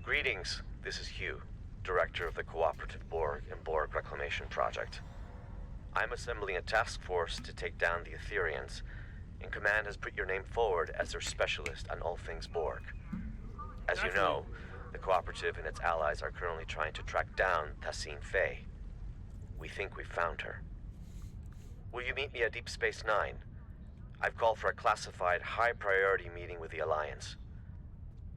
Greetings, this is Hugh, Director of the Cooperative Borg and Borg Reclamation Project. I'm assembling a task force to take down the Etherians, and Command has put your name forward as their specialist on all things Borg. As you know, the Cooperative and its allies are currently trying to track down Tassine Faye. We think we've found her. Will you meet me at Deep Space Nine? I've called for a classified, high-priority meeting with the Alliance.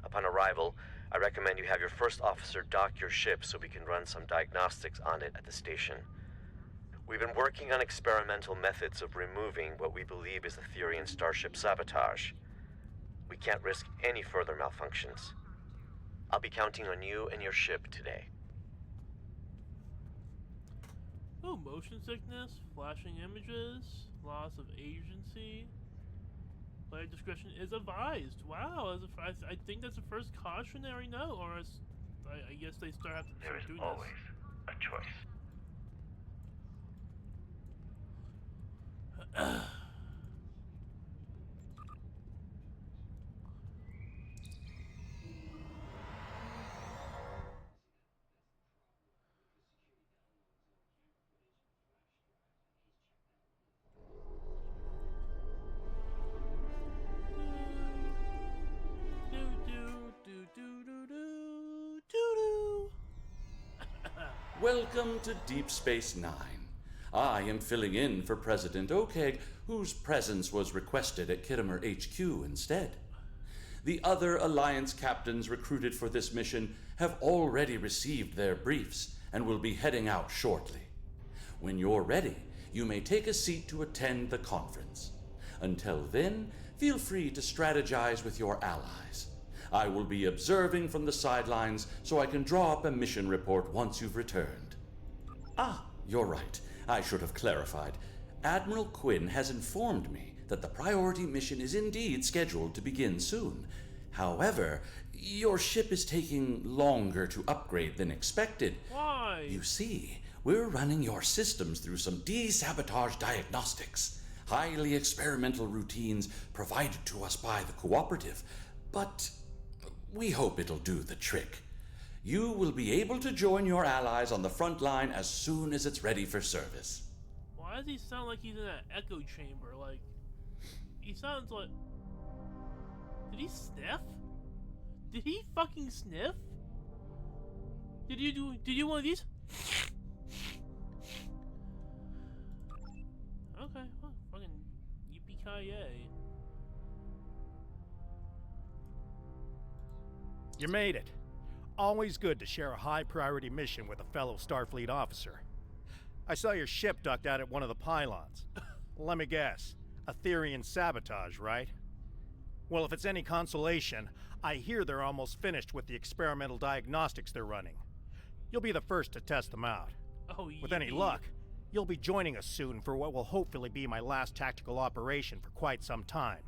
Upon arrival, I recommend you have your first officer dock your ship so we can run some diagnostics on it at the station. We've been working on experimental methods of removing what we believe is Etherian starship sabotage. We can't risk any further malfunctions. I'll be counting on you and your ship today. Oh, motion sickness, flashing images, loss of agency. Player discretion is advised. Wow, I think that's the first cautionary note, or I guess they start having to There is do always this. a choice. Welcome to Deep Space Nine. I am filling in for President Okeg, whose presence was requested at Khitomer HQ instead. The other Alliance captains recruited for this mission have already received their briefs and will be heading out shortly. When you're ready, you may take a seat to attend the conference. Until then, feel free to strategize with your allies. I will be observing from the sidelines so I can draw up a mission report once you've returned. Ah, you're right. I should have clarified. Admiral Quinn has informed me that the priority mission is indeed scheduled to begin soon. However, your ship is taking longer to upgrade than expected. Why? You see, we're running your systems through some de-sabotage diagnostics, highly experimental routines provided to us by the Cooperative, but we hope it'll do the trick. You will be able to join your allies on the front line as soon as it's ready for service. Why does he sound like he's in an echo chamber? Like, he sounds like... Did he sniff? Did he fucking sniff? Did you do one of these? Okay, well, fucking yippee-ki-yay. You made it. Always good to share a high-priority mission with a fellow Starfleet officer. I saw your ship docked out at one of the pylons. Let me guess. Etherian sabotage, right? Well, if it's any consolation, I hear they're almost finished with the experimental diagnostics they're running. You'll be the first to test them out. Oh, yeah. With any luck, you'll be joining us soon for what will hopefully be my last tactical operation for quite some time.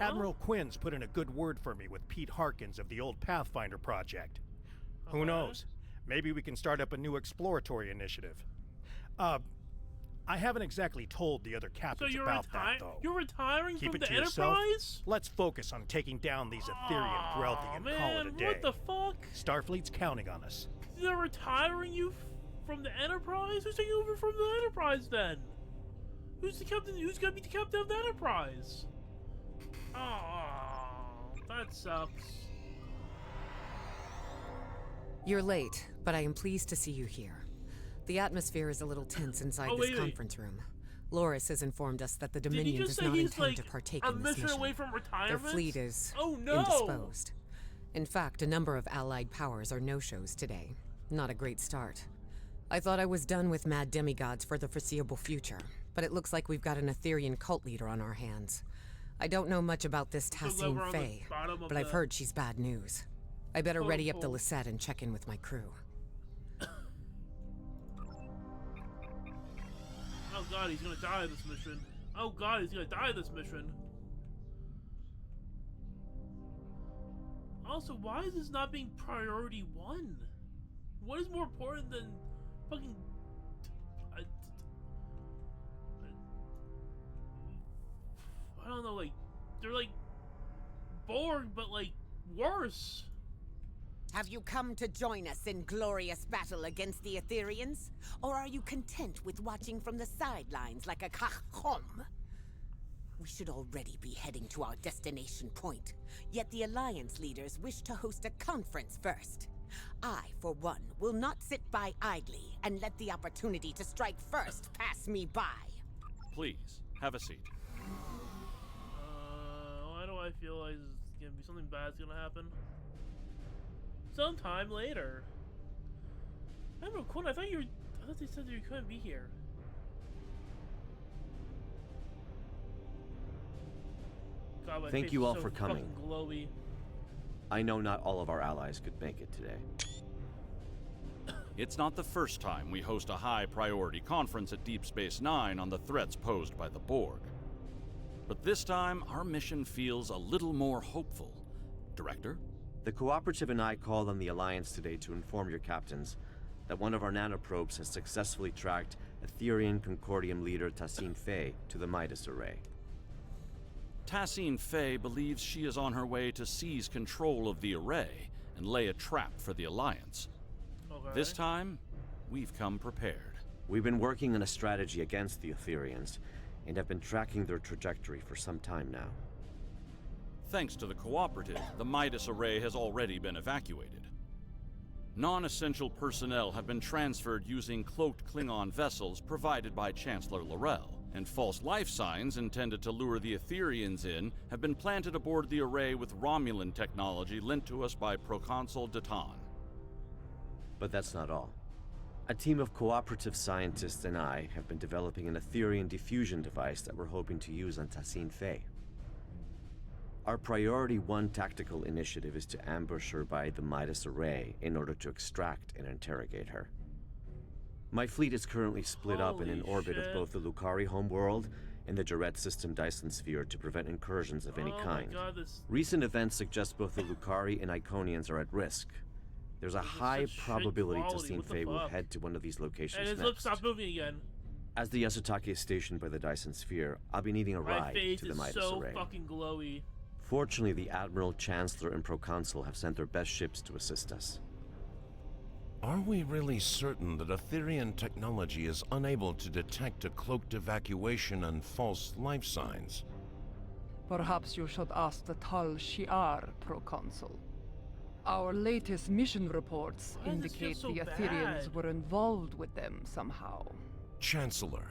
Admiral Quinn's put in a good word for me with Pete Harkins of the old Pathfinder project. Who knows? Maybe we can start up a new exploratory initiative. I haven't exactly told the other captains about that, though. You're retiring Keep from it the to yourself. Enterprise? Let's focus on taking down these Etherian Grelthy and call it a day. What the fuck? Starfleet's counting on us. They're retiring you from the Enterprise? Who's taking over from the Enterprise then? Who's the captain? Who's gonna be the captain of the Enterprise? Oh, that sucks. You're late, but I am pleased to see you here. The atmosphere is a little tense inside this conference room. Loris has informed us that the Dominion does not intend to partake in this mission. Away from retirement? Their fleet is indisposed. In fact, a number of allied powers are no-shows today. Not a great start. I thought I was done with mad demigods for the foreseeable future, but it looks like we've got an Etherian cult leader on our hands. I don't know much about this Tassine Faye, but I've heard she's bad news. I better ready up the Lisette and check in with my crew. Oh god, he's gonna die this mission. Oh god, he's gonna die this mission. Also, why is this not being priority 1? What is more important than fucking... I don't know, like, they're like Borg, but like worse. Have you come to join us in glorious battle against the Aetherians? Or are you content with watching from the sidelines like a cachom? We should already be heading to our destination point, yet the Alliance leaders wish to host a conference first. I, for one, will not sit by idly and let the opportunity to strike first pass me by. Please, have a seat. Why do I feel like there's gonna be something bad's gonna happen? Sometime later. Admiral Quinn, I thought they said you couldn't be here. God, my Thank face you is all so for coming. fucking glowy. I know not all of our allies could make it today. It's not the first time we host a high-priority conference at Deep Space Nine on the threats posed by the Borg. But this time, our mission feels a little more hopeful. Director? The Cooperative and I called on the Alliance today to inform your captains that one of our nanoprobes has successfully tracked Aetherian Concordium leader Tassine Fey to the Midas Array. Tassine Fey believes she is on her way to seize control of the array and lay a trap for the Alliance. Okay. This time, we've come prepared. We've been working on a strategy against the Aetherians and have been tracking their trajectory for some time now. Thanks to the Cooperative, the Midas Array has already been evacuated. Non-essential personnel have been transferred using cloaked Klingon vessels provided by Chancellor L'Rell, and false life signs intended to lure the Aetherians in have been planted aboard the array with Romulan technology lent to us by Proconsul Datan. But that's not all. A team of Cooperative scientists and I have been developing an Aetherian diffusion device that we're hoping to use on Tassine Fey. Our Priority 1 tactical initiative is to ambush her by the Midas Array in order to extract and interrogate her. My fleet is currently split up in an Holy orbit shit. of both the Lucari homeworld and the Jaret system Dyson sphere to prevent incursions of any Oh my kind. God, this Recent events suggest both the Lucari and Iconians are at risk. There's a This is high such shit probability quality, Tassine what the Fey will fuck? head to one of these locations and his lips next. stop moving again. As the Yasutake is stationed by the Dyson sphere, I'll be needing a My ride face to the is Midas so Array. fucking glowy. Fortunately, the Admiral, Chancellor, and Proconsul have sent their best ships to assist us. Are we really certain that Aetherian technology is unable to detect a cloaked evacuation and false life signs? Perhaps you should ask the Tal Shiar, Proconsul. Our latest mission reports Why does this feel indicate so the Aetherians bad? were involved with them somehow. Chancellor,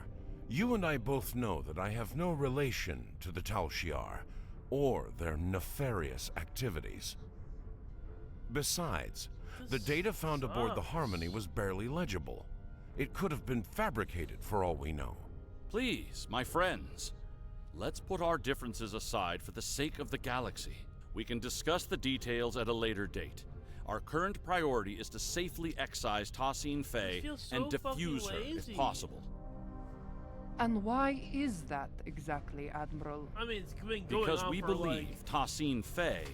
you and I both know that I have no relation to the Tal Shiar or their nefarious activities. Besides, the This data found aboard the sucks. Harmony was barely legible. It could have been fabricated for all we know. Please, my friends, let's put our differences aside for the sake of the galaxy. We can discuss the details at a later date. Our current priority is to safely excise Tassine Fey feels so and fucking defuse her lazy. if possible. And why is that exactly, Admiral? I mean, it's been going Because on we for believe like, Tassine Fey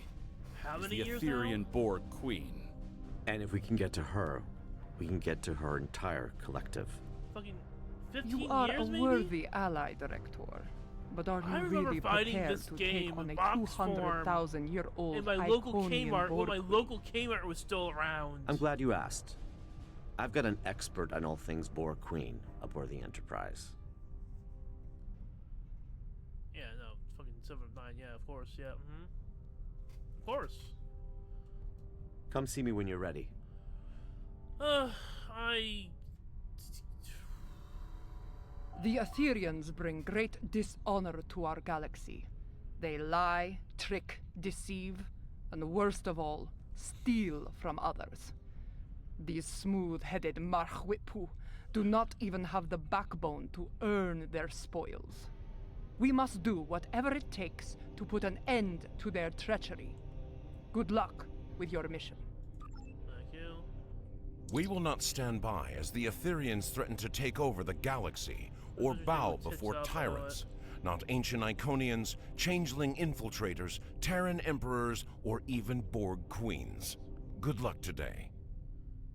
how is many the years Aetherian now? Borg Queen. And if we can get to her, we can get to her entire collective. Fucking 15 You are years, a maybe? worthy ally, Director. But are I you remember really fighting prepared this to game take on in a box form 200,000-year-old in my local Iconian Kmart when Borg my local Kmart was still around. I'm glad you asked. I've got an expert on all things Borg Queen aboard the Enterprise. Yeah, no, fucking 7 of 9, yeah, of course, yeah. Of course. Come see me when you're ready. I... The Aetherians bring great dishonor to our galaxy. They lie, trick, deceive, and worst of all, steal from others. These smooth-headed Marchwipu do not even have the backbone to earn their spoils. We must do whatever it takes to put an end to their treachery. Good luck with your mission. Thank you. We will not stand by as the Aetherians threaten to take over the galaxy or Those are bow good tips before up, tyrants, not ancient Iconians, changeling infiltrators, Terran emperors, or even Borg queens. Good luck today.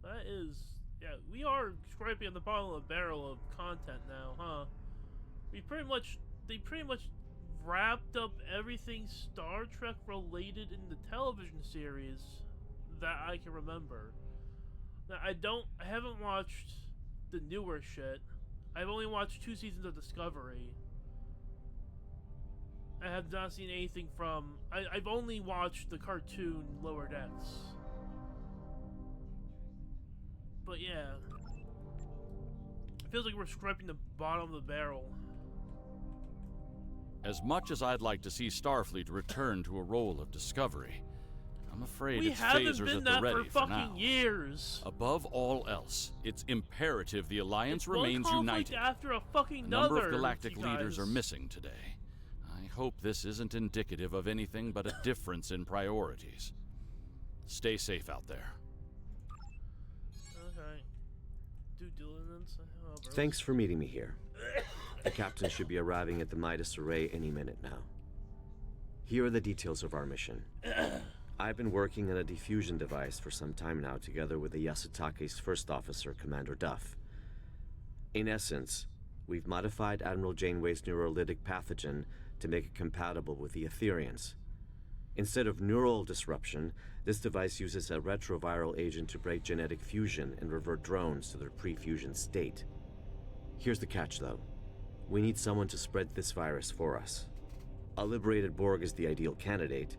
That is... Yeah, we are scraping at the bottom of the barrel of content now, huh? They pretty much wrapped up everything Star Trek related in the television series. that I can remember. Now, I haven't watched the newer shit. I've only watched 2 seasons of Discovery. I have not seen anything from... I've only watched the cartoon Lower Decks. But yeah. It feels like we're scraping the bottom of the barrel. As much as I'd like to see Starfleet return to a role of discovery, I'm afraid its phasers at the ready for now. Years. Above all else, it's imperative the Alliance remains united. After a fucking A number of galactic leaders are missing today. I hope this isn't indicative of anything but a difference in priorities. Stay safe out there. Okay. Due diligence. Thanks for meeting me here. The captain should be arriving at the Midas Array any minute now. Here are the details of our mission. I've been working on a diffusion device for some time now, together with the Yasutake's first officer, Commander Duff. In essence, we've modified Admiral Janeway's neurolytic pathogen to make it compatible with the Etherians. Instead of neural disruption, this device uses a retroviral agent to break genetic fusion and revert drones to their pre-fusion state. Here's the catch, though. We need someone to spread this virus for us. A liberated Borg is the ideal candidate,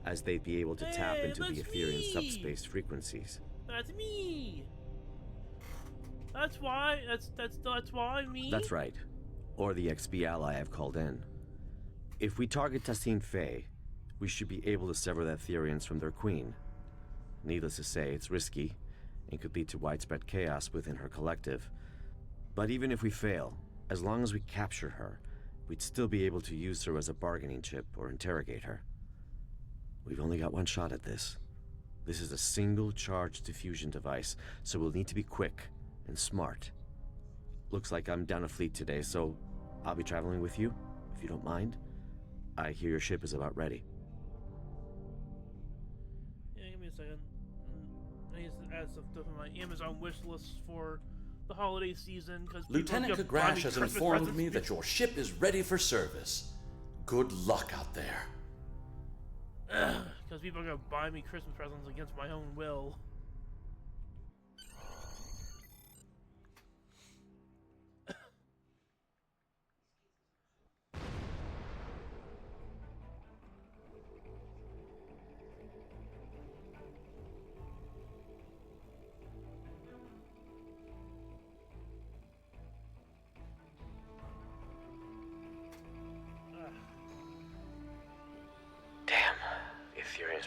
as they'd be able to tap into the Etherian subspace frequencies. That's me. That's why me. That's right. Or the XB ally I've called in. If we target Tassine Faye, we should be able to sever the Etherians from their queen. Needless to say, it's risky, and could lead to widespread chaos within her collective. But even if we fail, as long as we capture her, we'd still be able to use her as a bargaining chip or interrogate her. We've only got one shot at this. This is a single-charge diffusion device, so we'll need to be quick and smart. Looks like I'm down a fleet today, so I'll be traveling with you, if you don't mind. I hear your ship is about ready. Yeah, give me a second. I need to add some stuff on my Amazon wish list for the holiday season, because Lieutenant Kagrash has informed me that your ship is ready for service. Good luck out there. Because people are going to buy me Christmas presents against my own will.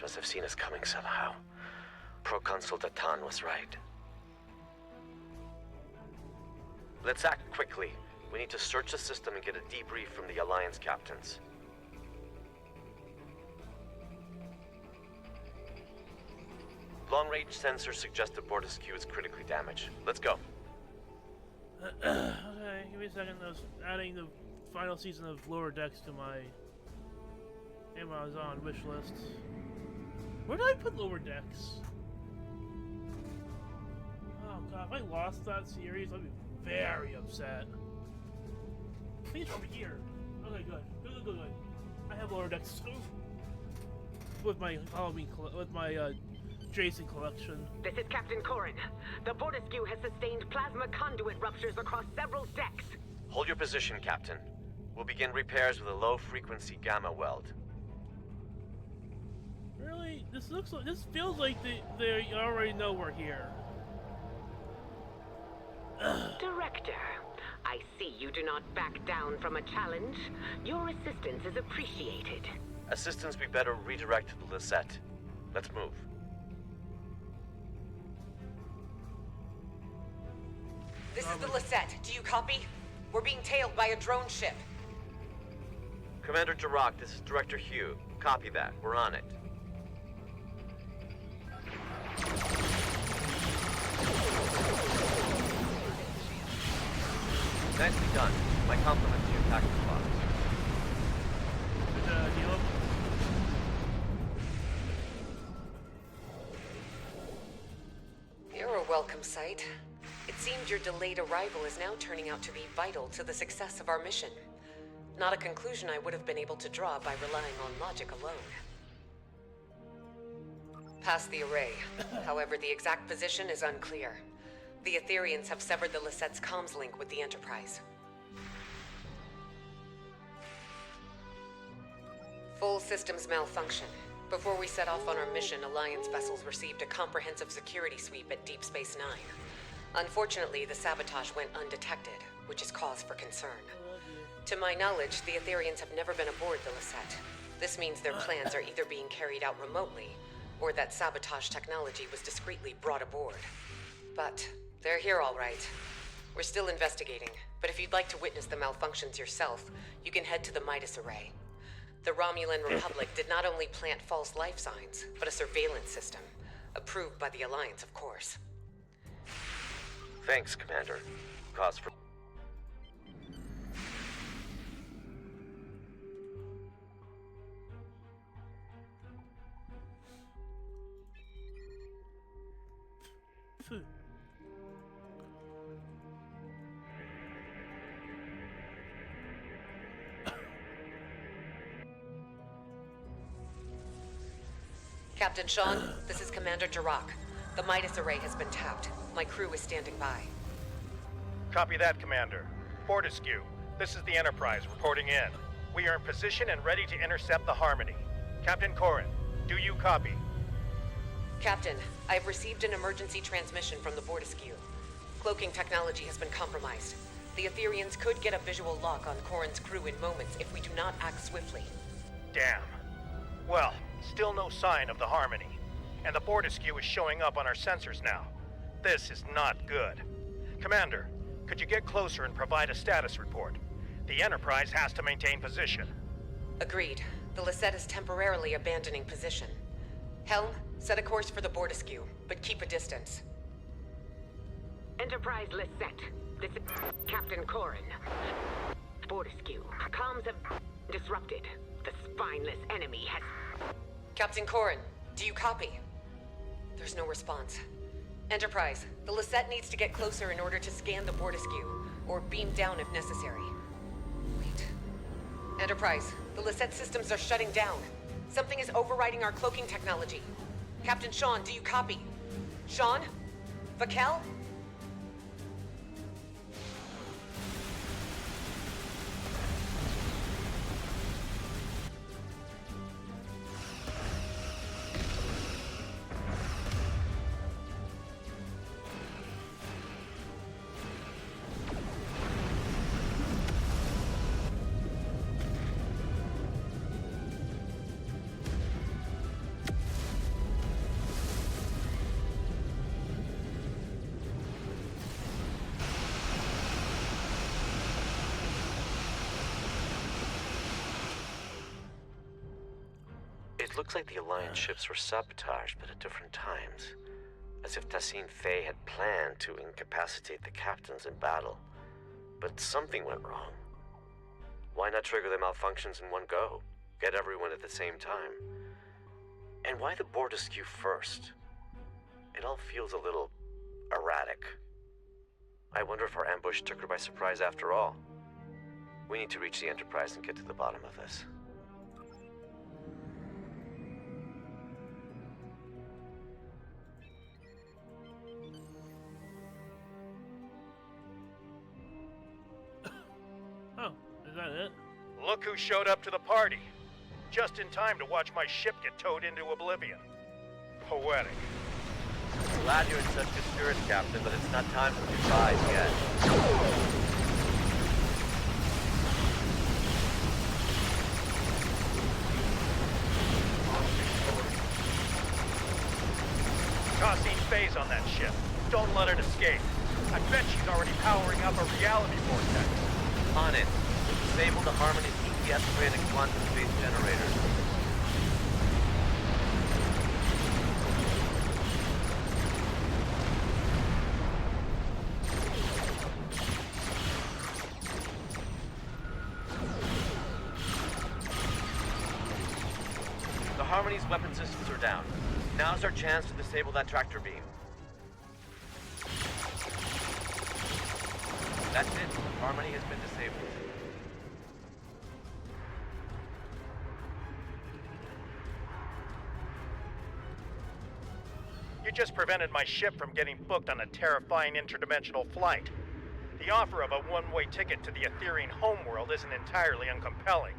Must have seen us coming somehow. Proconsul Datan was right. Let's act quickly. We need to search the system and get a debrief from the Alliance captains. Long-range sensors suggest the Bortesque is critically damaged. Let's go. Okay, give me a second. I was adding the final season of Lower Decks to my Amazon wish list. Where did I put Lower Decks? Oh god, if I lost that series, I'd be very upset. Please over here. Okay, good. I have Lower Decks with my Halloween, with my Jason collection. This is Captain Corrin. The Bortesque has sustained plasma conduit ruptures across several decks. Hold your position, Captain. We'll begin repairs with a low-frequency gamma weld. Really? This feels like they already know we're here. Director, I see you do not back down from a challenge. Your assistance is appreciated. Assistance we better redirect to the Lisette. Let's move. This is the Lisette. Do you copy? We're being tailed by a drone ship. Commander Duroc, this is Director Hugh. Copy that. We're on it. Nicely done. My compliments to your tactical box. Good deal. You're a welcome sight. It seemed your delayed arrival is now turning out to be vital to the success of our mission. Not a conclusion I would have been able to draw by relying on logic alone. Past the array. However, the exact position is unclear. The Aetherians have severed the Lisette's comms link with the Enterprise. Full systems malfunction. Before we set off on our mission, Alliance vessels received a comprehensive security sweep at Deep Space Nine. Unfortunately, the sabotage went undetected, which is cause for concern. To my knowledge, the Aetherians have never been aboard the Lisette. This means their plans are either being carried out remotely, or that sabotage technology was discreetly brought aboard. But they're here all right. We're still investigating, but if you'd like to witness the malfunctions yourself, you can head to the Midas Array. The Romulan Republic did not only plant false life signs, but a surveillance system. Approved by the Alliance, of course. Thanks, Commander. Cause for... Captain Sean, this is Commander Jirok. The Midas Array has been tapped. My crew is standing by. Copy that, Commander. Fortescue, this is the Enterprise reporting in. We are in position and ready to intercept the Harmony. Captain Corrin, do you copy? Captain, I have received an emergency transmission from the Fortescue. Cloaking technology has been compromised. The Aetherians could get a visual lock on Corrin's crew in moments if we do not act swiftly. Damn. Well, still no sign of the Harmony. And the Fortescue is showing up on our sensors now. This is not good. Commander, could you get closer and provide a status report? The Enterprise has to maintain position. Agreed. The Lisette is temporarily abandoning position. Helm, set a course for the Fortescue, but keep a distance. Enterprise Lisette. This is Captain Corrin. Fortescue. Comms have disrupted. The spineless enemy has... Captain Corrin, do you copy? There's no response. Enterprise, the Lisette needs to get closer in order to scan the Fortescue, or beam down if necessary. Wait. Enterprise, the Lisette systems are shutting down. Something is overriding our cloaking technology. Captain Sean, do you copy? Sean? Vakel? It looks like the Alliance ships were sabotaged, but at different times. As if Tassine Faye had planned to incapacitate the captains in battle. But something went wrong. Why not trigger the malfunctions in one go? Get everyone at the same time? And why the Fortescue first? It all feels a little erratic. I wonder if our ambush took her by surprise after all. We need to reach the Enterprise and get to the bottom of this. Oh, is that it? Look who showed up to the party. Just in time to watch my ship get towed into oblivion. Poetic. Glad you're in such good spirits, Captain, but it's not time for goodbyes yet. Tassine Faye's on that ship. Don't let it escape. I bet she's already powering up a reality vortex. On it. Disable the Harmony's ETS-rated quantum space generators. The Harmony's weapon systems are down. Now's our chance to disable that tractor beam. That's it. Harmony has been disabled. You just prevented my ship from getting booked on a terrifying interdimensional flight. The offer of a one-way ticket to the Etherean homeworld isn't entirely uncompelling,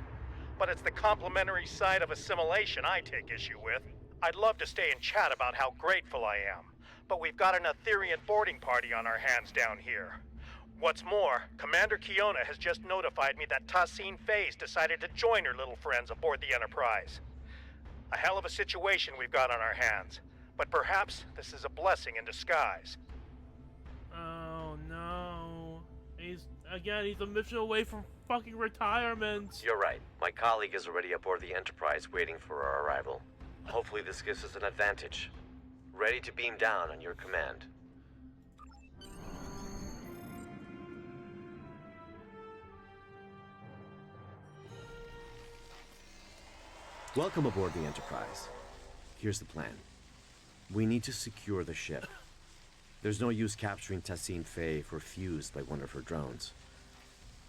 but it's the complementary side of assimilation I take issue with. I'd love to stay and chat about how grateful I am, but we've got an Etherean boarding party on our hands down here. What's more, Commander Kiona has just notified me that Tassine Phase decided to join her little friends aboard the Enterprise. A hell of a situation we've got on our hands, but perhaps this is a blessing in disguise. Oh no. He's a mission away from fucking retirement. You're right. My colleague is already aboard the Enterprise waiting for our arrival. Hopefully this gives us an advantage. Ready to beam down on your command. Welcome aboard the Enterprise. Here's the plan. We need to secure the ship. There's no use capturing Tassine Faye if we're fused by one of her drones.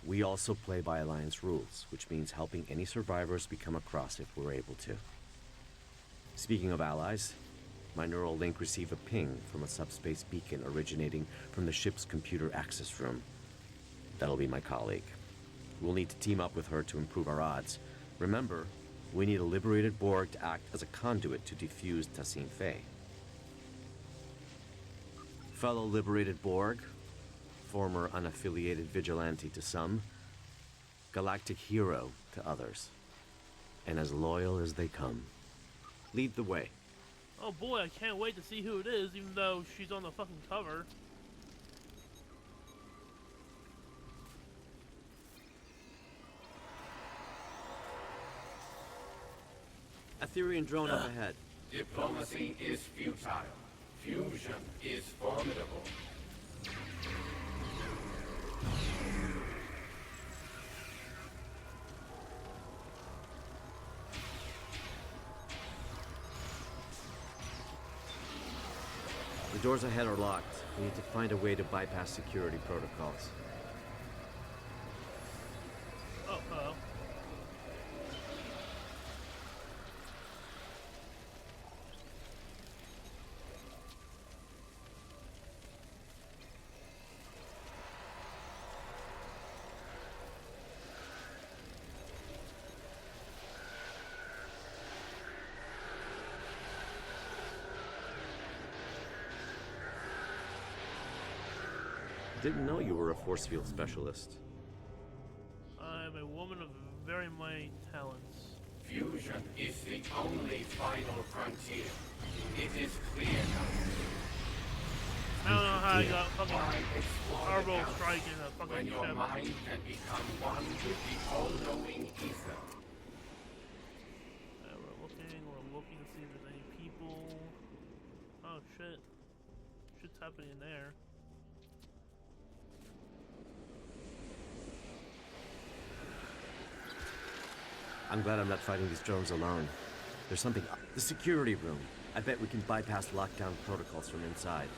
We also play by Alliance rules, which means helping any survivors we come across if we're able to. Speaking of allies, my neural link received a ping from a subspace beacon originating from the ship's computer access room. That'll be my colleague. We'll need to team up with her to improve our odds. Remember, we need a liberated Borg to act as a conduit to defuse Tassine Faye. Fellow liberated Borg, former unaffiliated vigilante to some, galactic hero to others, and as loyal as they come. Lead the way. Oh boy, I can't wait to see who it is, even though she's on the fucking cover. Etherean drone up ahead. Diplomacy is futile. Fusion is formidable. The doors ahead are locked. We need to find a way to bypass security protocols. Oh, hello. Didn't know you were a force field specialist. I'm a woman of very many talents. Fusion is the only final frontier. It is clear now. I don't know how I got fucking Arbol strike in a fucking When your ship. mind can become one with the all-knowing ether. We're looking to see if there's any people. Oh shit. Shit's happening in there. I'm glad I'm not fighting these drones alone. There's something up. The security room. I bet we can bypass lockdown protocols from inside.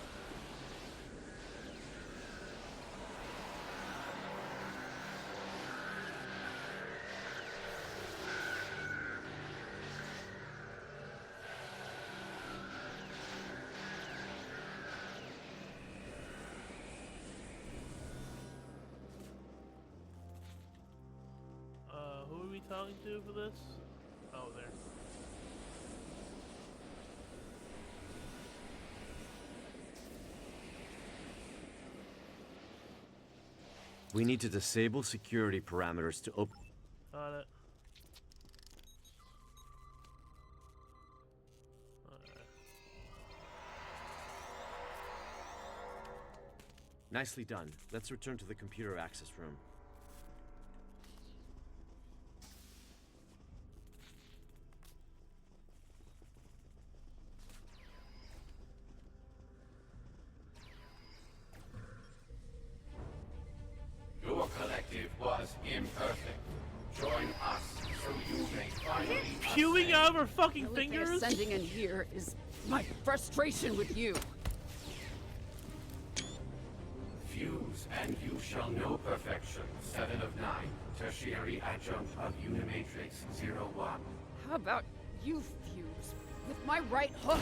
Who are we talking to for this? Oh, there. We need to disable security parameters to open. Got it. Alright. Nicely done. Let's return to the computer access room. Your collective was imperfect. Join us so you may finally Pewing out of her fucking The only thing fingers? ascending in here is my frustration with you. fuse, and you shall know perfection. 7 of 9, tertiary adjunct of Unimatrix 01. How about you fuse with my right hook?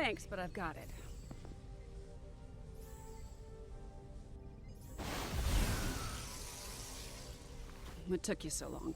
Thanks, but I've got it. What took you so long?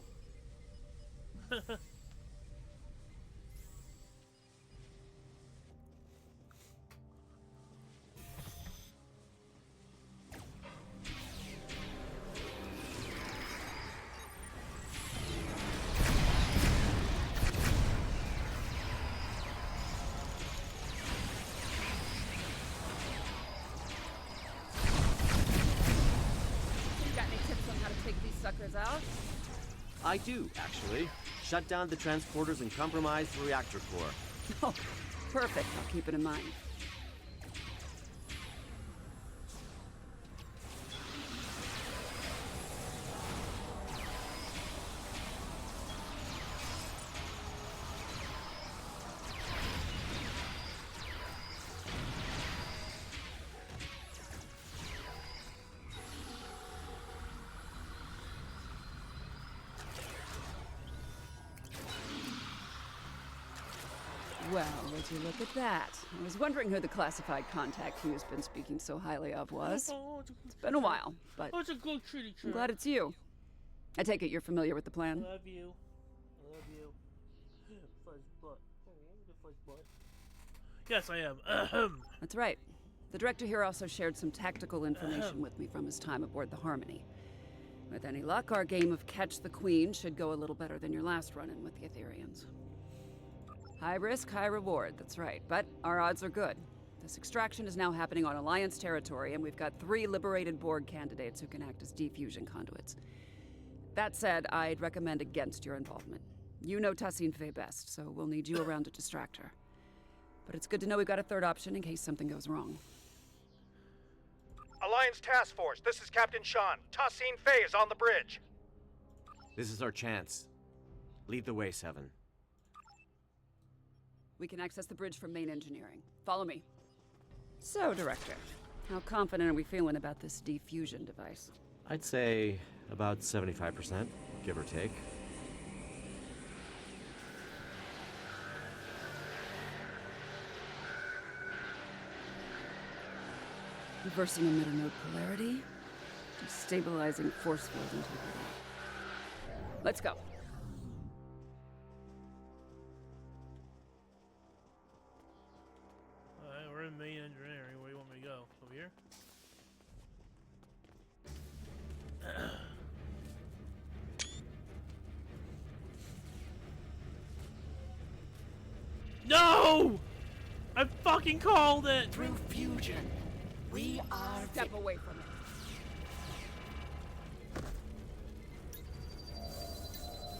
Out? I do, actually. Shut down the transporters and compromise the reactor core. Oh, perfect. I'll keep it in mind. Well, would you look at that? I was wondering who the classified contact Hugh's been speaking so highly of was. It's been a while, but I'm glad it's you. I take it you're familiar with the plan? Love you. Love you. Fuzz butt. Fuzz butt. Yes, I am. That's right. The director here also shared some tactical information with me from his time aboard the Harmony. With any luck, our game of Catch the Queen should go a little better than your last run-in with the Aetherians. High risk, high reward, that's right. But our odds are good. This extraction is now happening on Alliance territory, and we've got 3 liberated Borg candidates who can act as defusion conduits. That said, I'd recommend against your involvement. You know Tassine Fey best, so we'll need you around to distract her. But it's good to know we've got a third option in case something goes wrong. Alliance Task Force, this is Captain Sean. Tassine Fey is on the bridge. This is our chance. Lead the way, Seven. We can access the bridge from main engineering. Follow me. So, Director, how confident are we feeling about this defusion device? I'd say about 75%, give or take. Reversing emitter node polarity. Destabilizing force field integrity. Let's go. Alright, we're in main engineering. Where do you want me to go? Over here? No! I fucking called it! Through fusion, we are... Step away from it.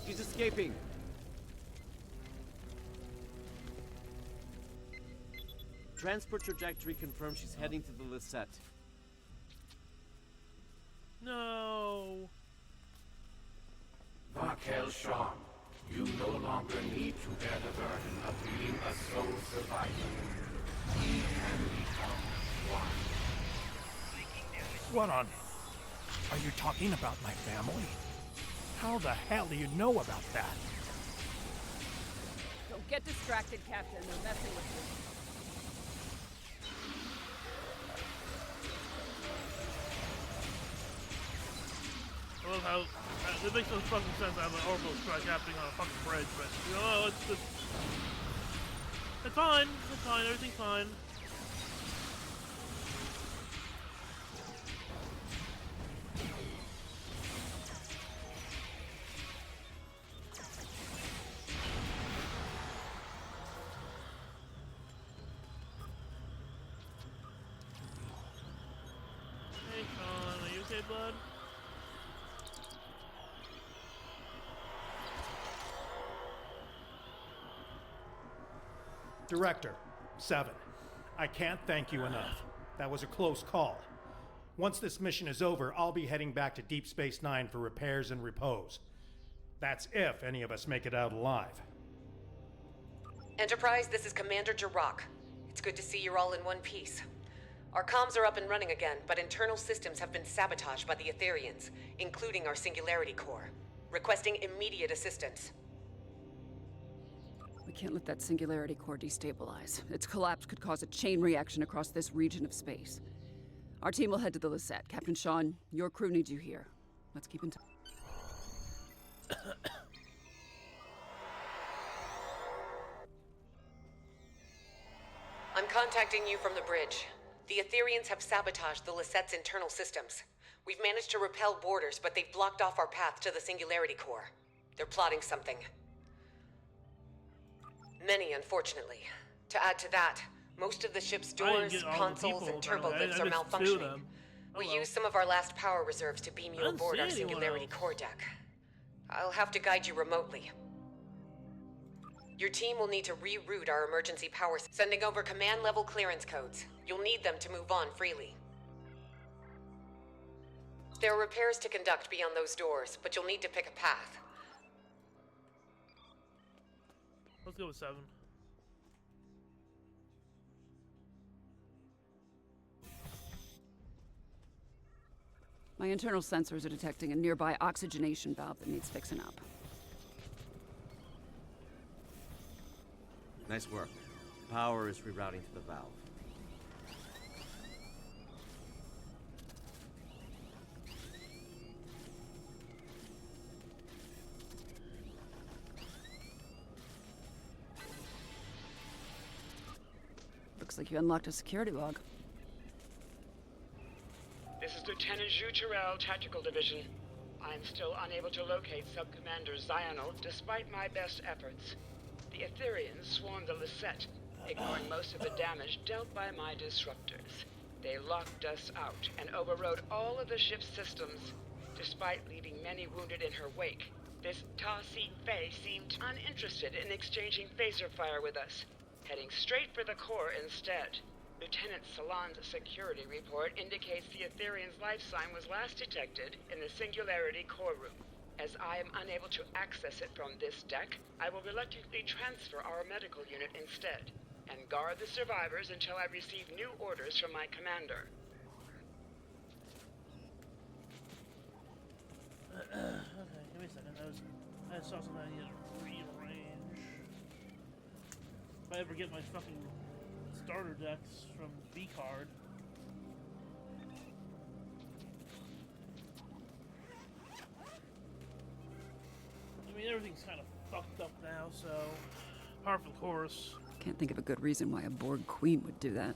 She's escaping. Transport trajectory confirms she's heading to the Lisette. No. Varkel Shawn, you no longer need to bear the burden of being a sole survivor. We can become one. What on... Are you talking about my family? How the hell do you know about that? Don't get distracted, Captain. They're messing with you. I love how it makes no fucking sense to have an orbital strike happening on a fucking bridge, but you know, it's just... It's fine, everything's fine. Hey Sean, are you okay, bud? Director, 7. I can't thank you enough. That was a close call. Once this mission is over, I'll be heading back to Deep Space Nine for repairs and repose. That's if any of us make it out alive. Enterprise, this is Commander Jirok. It's good to see you're all in one piece. Our comms are up and running again, but internal systems have been sabotaged by the Aetherians, including our Singularity Core. Requesting immediate assistance. We can't let that singularity core destabilize. Its collapse could cause a chain reaction across this region of space. Our team will head to the Lisette. Captain Sean, your crew needs you here. Let's keep in touch. I'm contacting you from the bridge. The Aetherians have sabotaged the Lisette's internal systems. We've managed to repel boarders, but they've blocked off our path to the Singularity Core. They're plotting something. Many, unfortunately. To add to that, most of the ship's doors, consoles, and turbolifts are malfunctioning. We used some of our last power reserves to beam you aboard our Singularity Core deck. I'll have to guide you remotely. Your team will need to reroute our emergency power, sending over command-level clearance codes. You'll need them to move on freely. There are repairs to conduct beyond those doors, but you'll need to pick a path. Let's go with 7. My internal sensors are detecting a nearby oxygenation valve that needs fixing up. Nice work. Power is rerouting to the valve. Looks like you unlocked a security log. This is Lieutenant Zhu Terrell, Tactical Division. I'm still unable to locate Sub-Commander Zionel despite my best efforts. The Aetherians swarmed the Lisette, ignoring most of the damage dealt by my disruptors. They locked us out and overrode all of the ship's systems, despite leaving many wounded in her wake. This Ta-Seen Fei seemed uninterested in exchanging phaser fire with us, heading straight for the core instead. Lieutenant Salon's security report indicates the Aetherian's life sign was last detected in the Singularity Core room. As I am unable to access it from this deck, I will reluctantly transfer our medical unit instead, and guard the survivors until I receive new orders from my commander. Okay, give me a second. I saw something I need to rearrange. If I ever get my fucking starter decks from V-Card. I mean, everything's kind of fucked up now, so par for the course. Can't think of a good reason why a Borg queen would do that.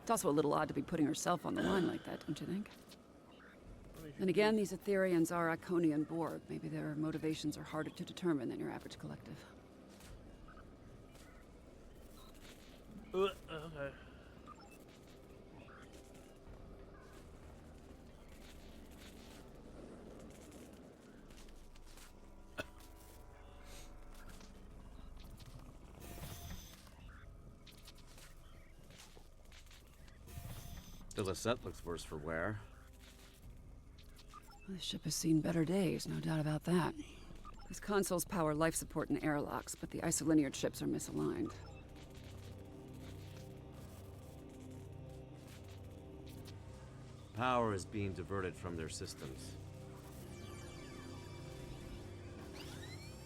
It's also a little odd to be putting herself on the line like that, don't you think? And again, these Aetherians are Iconian Borg. Maybe their motivations are harder to determine than your average collective. Okay. The Lisette looks worse for wear. The ship has seen better days, no doubt about that. These consoles power life support and airlocks, but the isolinear chips are misaligned. Power is being diverted from their systems.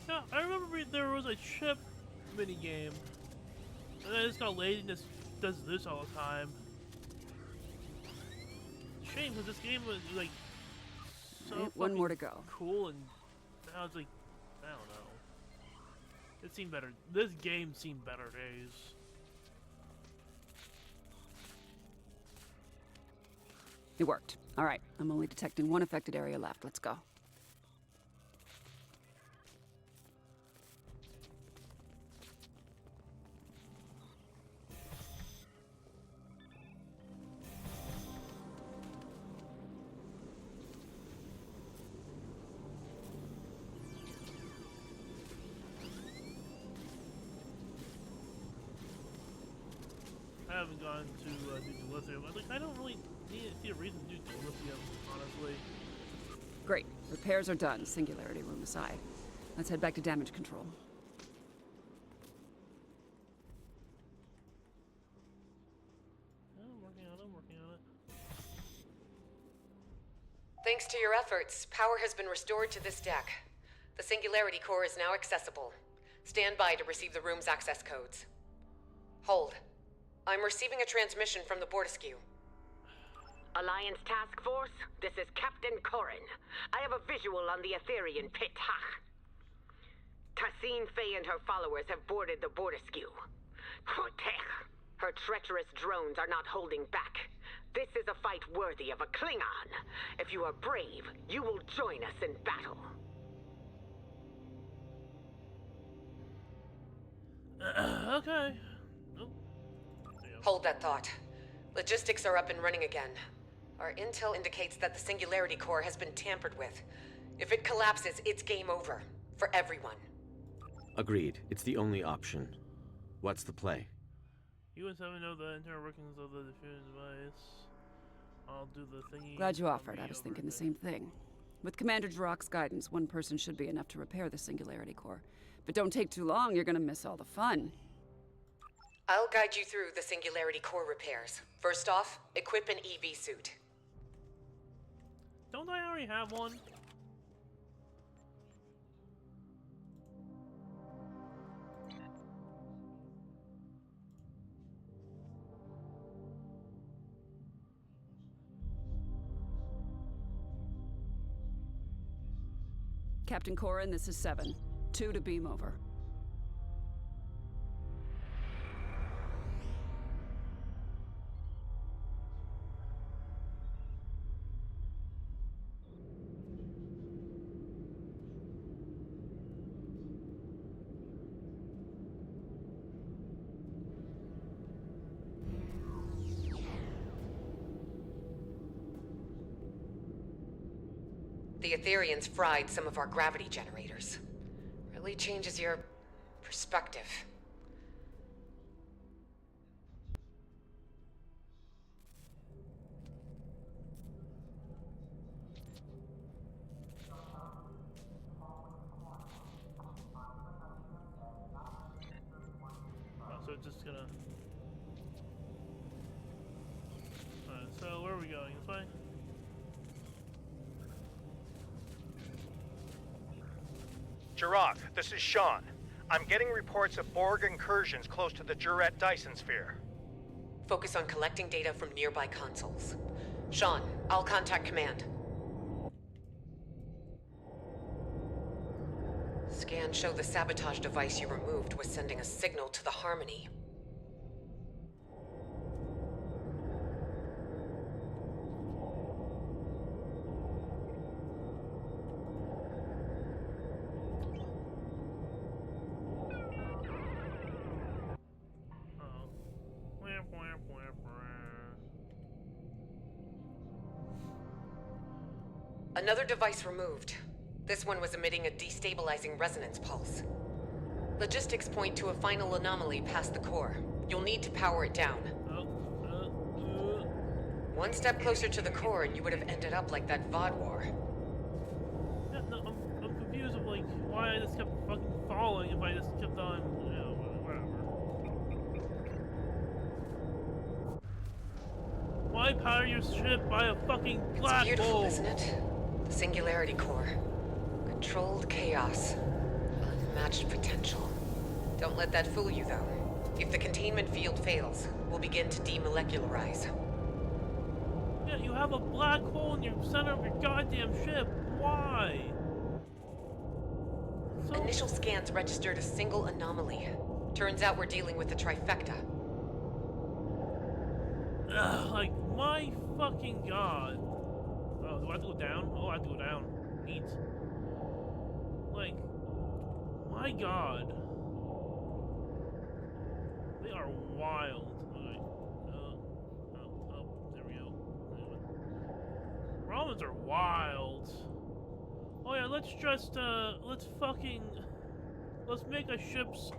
Yeah, I remember there was a chip minigame. And I just got lazy and just does this all the time. Shame, because this game was like so one more to go. Cool, and now it's like, I don't know. It seemed better. This game seemed better days. It worked. All right, I'm only detecting one affected area left. Let's go. I haven't gone to do dilithium. I don't really see a reason to do dilithium, honestly. Great. Repairs are done. Singularity room aside. Let's head back to damage control. I'm working on it. Thanks to your efforts, power has been restored to this deck. The Singularity Core is now accessible. Stand by to receive the room's access codes. Hold. I'm receiving a transmission from the Bortiskew. Alliance Task Force, this is Captain Corrin. I have a visual on the Aetherian pit. Ha! Tassine Faye and her followers have boarded the Bortiskew. Her treacherous drones are not holding back. This is a fight worthy of a Klingon. If you are brave, you will join us in battle. Okay. Oh. Hold that thought. Logistics are up and running again. Our intel indicates that the Singularity Core has been tampered with. If it collapses, it's game over. For everyone. Agreed. It's the only option. What's the play? You and Seven know the internal workings of the diffusion device. I'll do the thingy. Glad you offered. I was thinking the same thing. With Commander Jirok's guidance, one person should be enough to repair the Singularity Core. But don't take too long, you're gonna miss all the fun. I'll guide you through the Singularity Core repairs. First off, equip an EV suit. Don't I already have one? Captain Corrin, this is 7. 2 to beam over. The Aetherians fried some of our gravity generators. Really changes your perspective. Oh, so it's just gonna... Alright, so where are we going? This way? Jirok, this is Sean. I'm getting reports of Borg incursions close to the Juret Dyson sphere. Focus on collecting data from nearby consoles. Sean, I'll contact command. Scans show the sabotage device you removed was sending a signal to the Harmony. Another device removed. This one was emitting a destabilizing resonance pulse. Logistics point to a final anomaly past the core. You'll need to power it down. One step closer to the core and you would have ended up like that Vodwar. Yeah, no, I'm confused of like why I just kept fucking falling if I just kept on, you know, whatever. Why power your ship by a fucking black It's beautiful, hole? isn't it? The Singularity Core. Controlled chaos. Unmatched potential. Don't let that fool you, though. If the containment field fails, we'll begin to demolecularize. Yeah, you have a black hole in your center of your goddamn ship. Why? So... Initial scans registered a single anomaly. Turns out we're dealing with a trifecta. Like, my fucking god. Oh, do I have to go down? Oh, I have to go down. Neat. Like, my god. They are wild. Alright. There we go. Romans are wild. Oh yeah, let's just, let's make a ship's,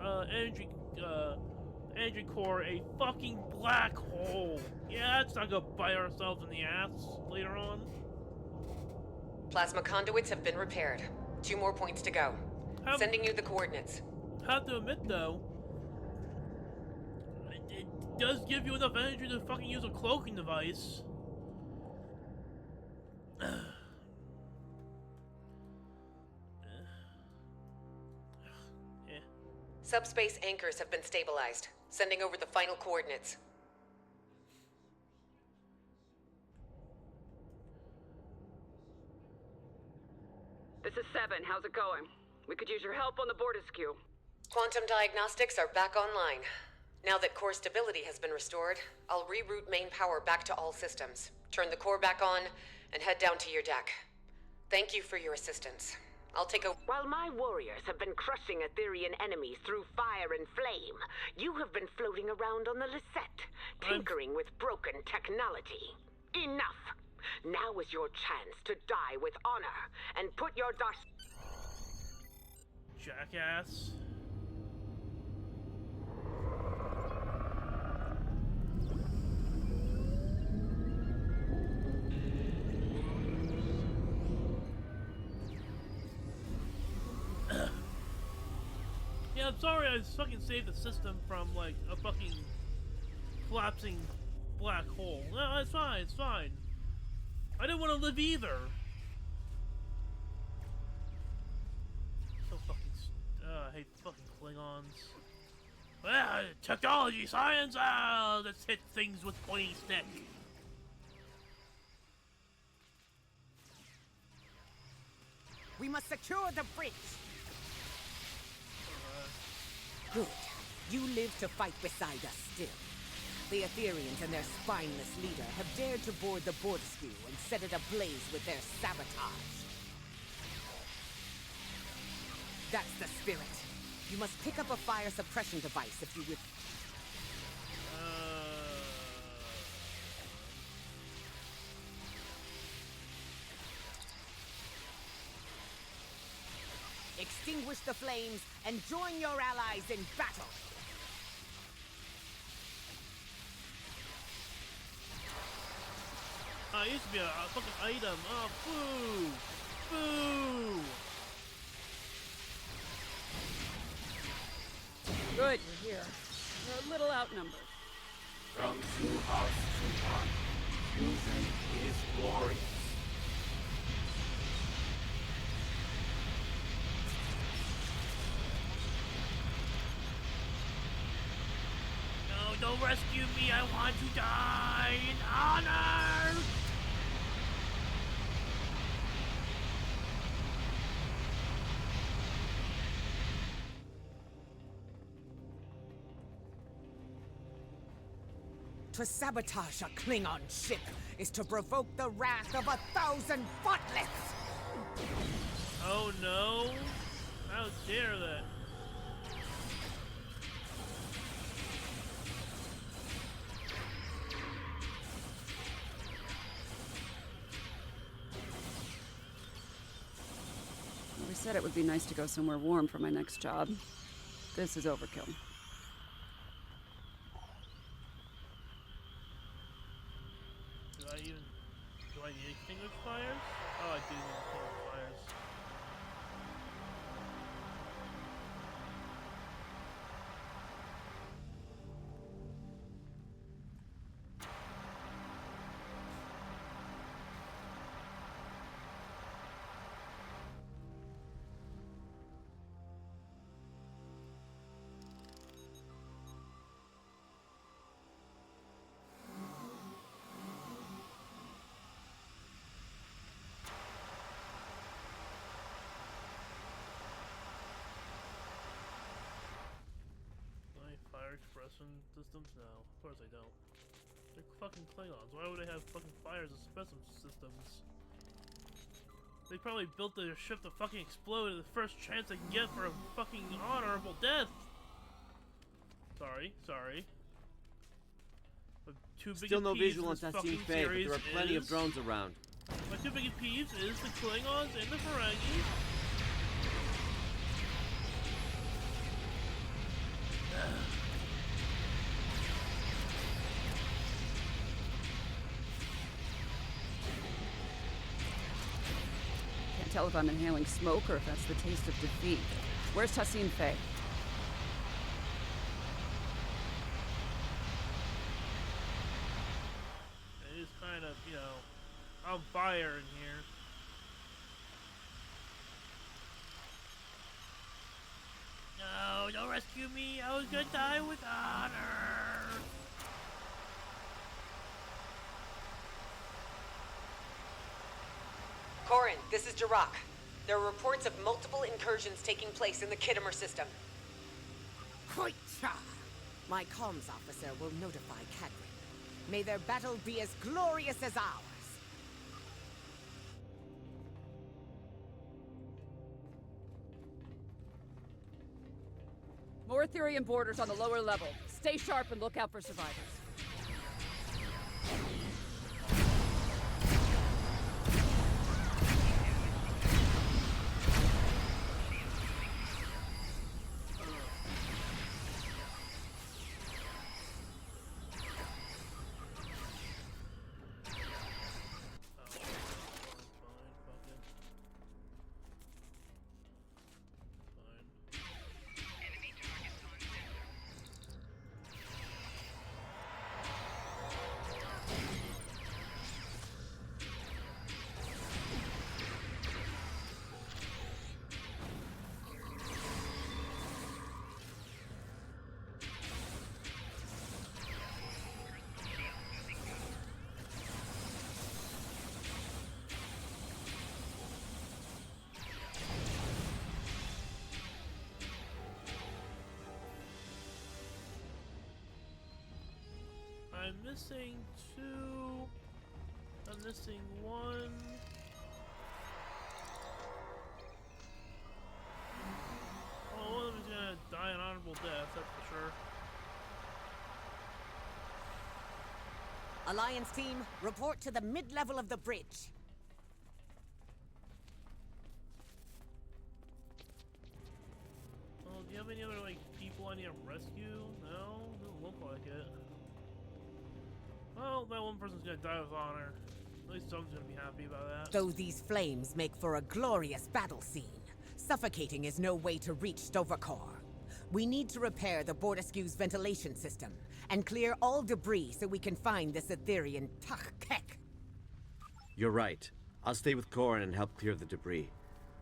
energy core a fucking black hole. Yeah, it's not gonna bite ourselves in the ass later on. Plasma conduits have been repaired. 2 more points to go. Sending you the coordinates. Have to admit, though, it does give you enough energy to fucking use a cloaking device. Yeah. Subspace anchors have been stabilized. Sending over the final coordinates. This is Seven. How's it going? We could use your help on the Bortiskew. Quantum diagnostics are back online. Now that core stability has been restored, I'll reroute main power back to all systems, turn the core back on, and head down to your deck. Thank you for your assistance. I'll take over. While my warriors have been crushing Aetherian enemies through fire and flame, you have been floating around on the Lisette, tinkering with broken technology. Enough! Now is your chance to die with honor, and put your Jackass. Yeah, I'm sorry I fucking saved the system from, like, a fucking collapsing black hole. No, it's fine, it's fine. I didn't want to live either. So fucking... I hate fucking Klingons. Ah, technology, science, let's hit things with pointy stick. We must secure the bridge. Good. You live to fight beside us still. The Aetherians and their spineless leader have dared to board the Bortiskew and set it ablaze with their sabotage. That's the spirit. You must pick up a fire suppression device if you would. Extinguish the flames and join your allies in battle. It used to be a fucking item. Oh, boo! Boo! Good, you're here. We're a little outnumbered. From 2 hearts to 1, fusion is glorious. No, don't rescue me. I want to die in honor. To sabotage a Klingon ship is to provoke the wrath of 1,000 Butlets! Oh no! How dare that? Well, we said it would be nice to go somewhere warm for my next job. This is overkill. Do I need extinguished fires? Oh, I do need extinguished fires. Fire suppression systems? No, of course I don't. They're fucking Klingons. Why would they have fucking fire suppression systems? They probably built their ship to fucking explode at the first chance they can get for a fucking honorable death. Sorry. But two big Still no peeves visual in on this Tassine fucking Faye, but series there are plenty of is- drones around. My two biggest peeves is the Klingons and the Ferengi. Can't tell if I'm inhaling smoke or if that's the taste of defeat. Where's Tassine Faye? It is kind of, you know, on fire in here. No, don't rescue rescue me. I was gonna die with honor. Corin, this is Jirok. There are reports of multiple incursions taking place in the Kittimer system. Hoitcha! My comms officer will notify Cadwin. May their battle be as glorious as ours. More Ethereum boarders on the lower level. Stay sharp and look out for survivors. I'm missing 2. I'm missing 1. Oh, one of them is gonna die an honorable death, that's for sure. Alliance team, report to the mid-level of the bridge. Oh, do you have any other, like, people I need to rescue? No? Doesn't look like it. Well, that one person's gonna die with honor. At least someone's gonna be happy about that. Though these flames make for a glorious battle scene, suffocating is no way to reach Stovercore. We need to repair the Bordescue's ventilation system and clear all debris so we can find this Etherean Tach-Kek. You're right. I'll stay with Corin and help clear the debris.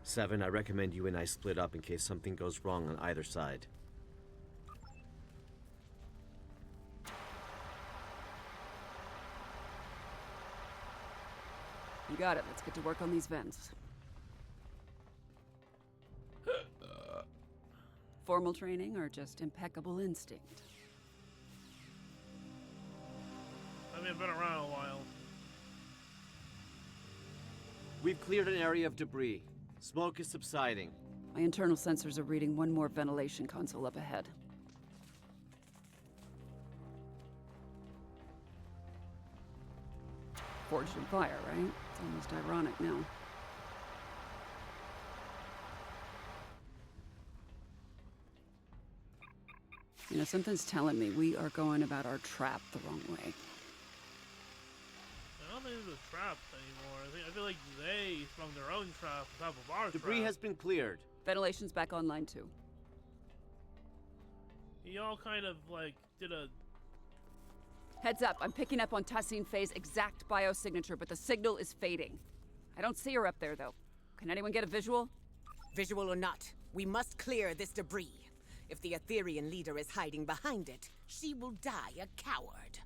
Seven, I recommend you and I split up in case something goes wrong on either side. You got it. Let's get to work on these vents. Formal training or just impeccable instinct? I mean, I've been around a while. We've cleared an area of debris. Smoke is subsiding. My internal sensors are reading one more ventilation console up ahead. Forged in fire, right? It's almost ironic now. You know, something's telling me we are going about our trap the wrong way. I don't think it's a trap anymore. I feel like they sprung their own trap on top of our Debris trap. has been cleared. Ventilation's back online too. Y'all kind of, like, did a... Heads up, I'm picking up on Tassine Faye's exact biosignature, but the signal is fading. I don't see her up there, though. Can anyone get a visual? Visual or not, we must clear this debris. If the Etherean leader is hiding behind it, she will die a coward.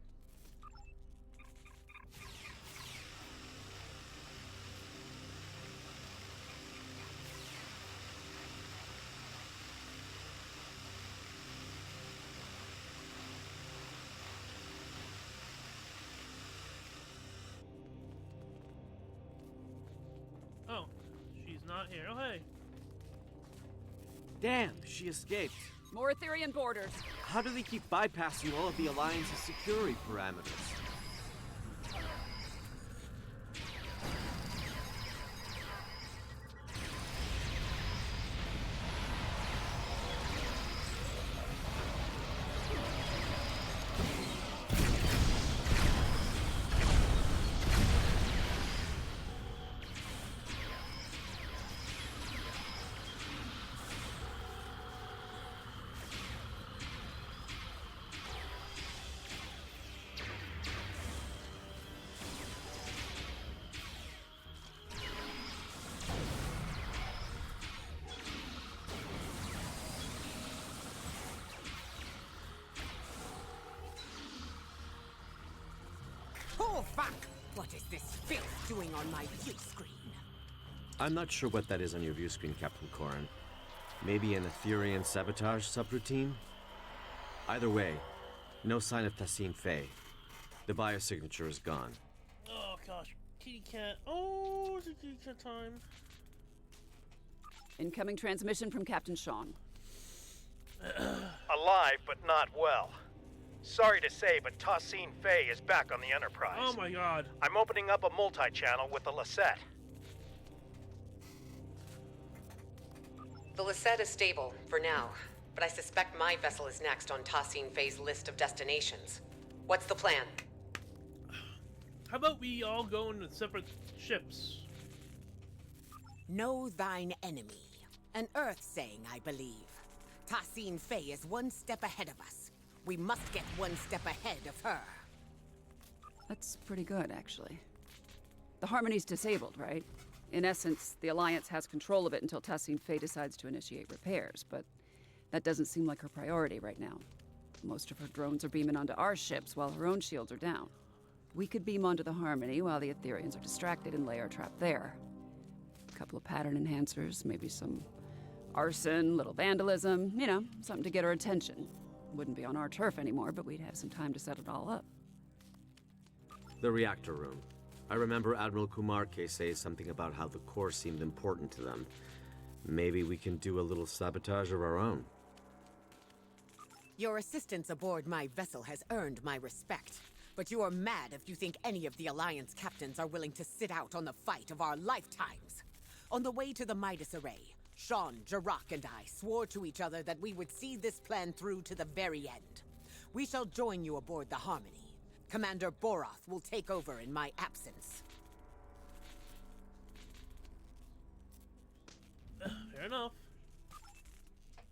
Oh, she's not here. Oh, hey. Damn, she escaped. More Etherean borders. How do they keep bypassing all of the Alliance's security parameters? Oh, fuck! What is this filth doing on my view screen? I'm not sure what that is on your view screen, Captain Corrin. Maybe an Etherean sabotage subroutine? Either way, no sign of Tassine Fey. The biosignature is gone. Oh gosh, kitty cat. Oh, it's a kitty cat time. Incoming transmission from Captain Sean. Alive, but not well. Sorry to say, but Tassine Fey is back on the Enterprise. Oh my god. I'm opening up a multi-channel with the Lisette. The Lisette is stable, for now. But I suspect my vessel is next on Tassine Fey's list of destinations. What's the plan? How about we all go into separate ships? Know thine enemy. An Earth saying, I believe. Tassine Fey is one step ahead of us. We must get one step ahead of her. That's pretty good, actually. The Harmony's disabled, right? In essence, the Alliance has control of it until Tassine Fey decides to initiate repairs, but that doesn't seem like her priority right now. Most of her drones are beaming onto our ships while her own shields are down. We could beam onto the Harmony while the Etherians are distracted and lay our trap there. A couple of pattern enhancers, maybe some arson, little vandalism, you know, something to get her attention. Wouldn't be on our turf anymore, but we'd have some time to set it all up. The reactor room. I remember Admiral Kumarke say something about how the core seemed important to them. Maybe we can do a little sabotage of our own. Your assistance aboard my vessel has earned my respect. But you are mad if you think any of the Alliance captains are willing to sit out on the fight of our lifetimes. On the way to the Midas Array, Sean, Jirok, and I swore to each other that we would see this plan through to the very end. We shall join you aboard the Harmony. Commander Boroth will take over in my absence. Fair enough.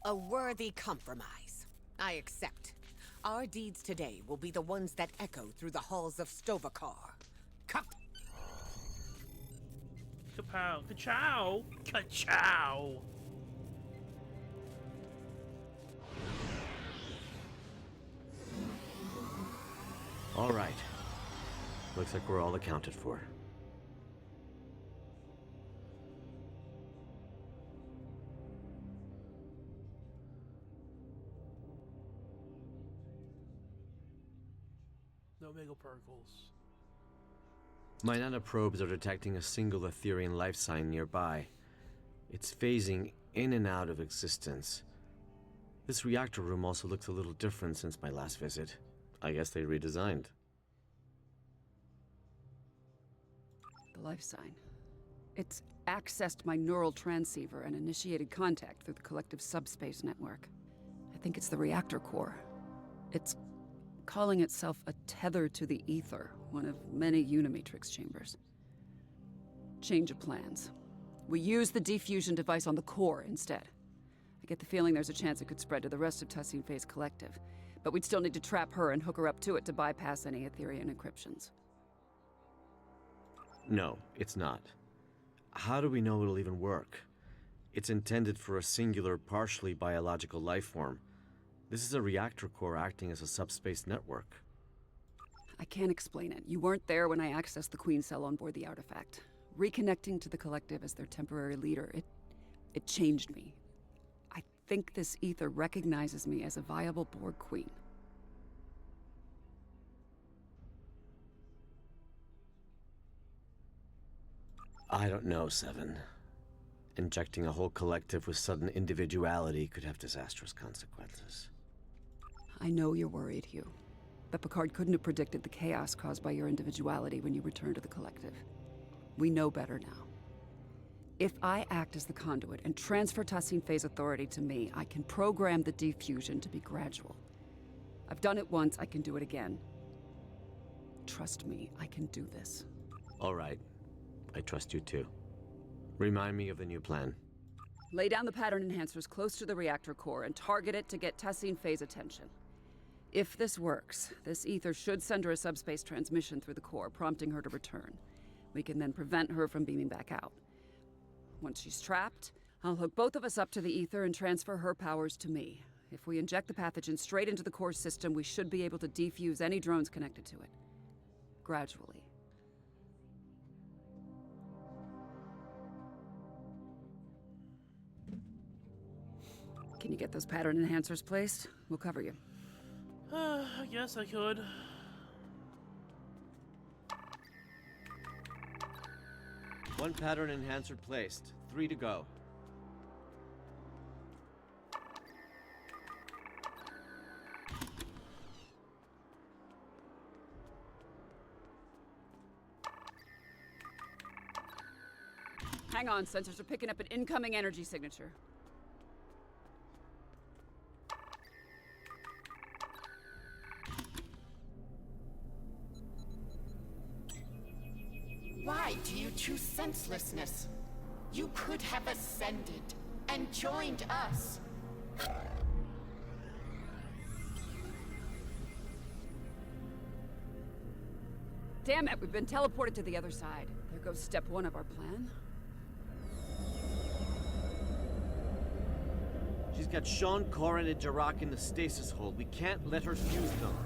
A worthy compromise. I accept. Our deeds today will be the ones that echo through the halls of Stovakar. Kapow. Ka-chow. Ka-chow. All right. Looks like we're all accounted for. No megaparticles. My nanoprobes are detecting a single Etherian life sign nearby. It's phasing in and out of existence. This reactor room also looks a little different since my last visit. I guess they redesigned. The life sign. It's accessed my neural transceiver and initiated contact through the collective subspace network. I think it's the reactor core. It's calling itself a tether to the ether, one of many Unimatrix chambers. Change of plans. We use the defusion device on the core instead. I get the feeling there's a chance it could spread to the rest of Tassine Fey's collective, but we'd still need to trap her and hook her up to it to bypass any Etherian encryptions. No, it's not. How do we know it'll even work? It's intended for a singular, partially biological life form. This is a reactor core acting as a subspace network. I can't explain it. You weren't there when I accessed the Queen cell on board the artifact. Reconnecting to the collective as their temporary leader, it changed me. I think this ether recognizes me as a viable Borg Queen. I don't know, Seven. Injecting a whole collective with sudden individuality could have disastrous consequences. I know you're worried, Hugh. But Picard couldn't have predicted the chaos caused by your individuality when you return to the collective. We know better now. If I act as the conduit and transfer Tassine Fey's authority to me, I can program the defusion to be gradual. I've done it once, I can do it again. Trust me, I can do this. All right. I trust you too. Remind me of the new plan. Lay down the pattern enhancers close to the reactor core and target it to get Tassine Fey's attention. If this works, this ether should send her a subspace transmission through the core, prompting her to return. We can then prevent her from beaming back out. Once she's trapped, I'll hook both of us up to the ether and transfer her powers to me. If we inject the pathogen straight into the core system, we should be able to defuse any drones connected to it. gradually. Can you get those pattern enhancers placed? We'll cover you. I guess I could. One pattern enhancer placed. 3 to go. Hang on, sensors are picking up an incoming energy signature. Why do you choose senselessness? You could have ascended and joined us. Damn it, we've been teleported to the other side. There goes step 1 of our plan. She's got Sean, Corrin, and Jarak in the stasis hold. We can't let her fuse them.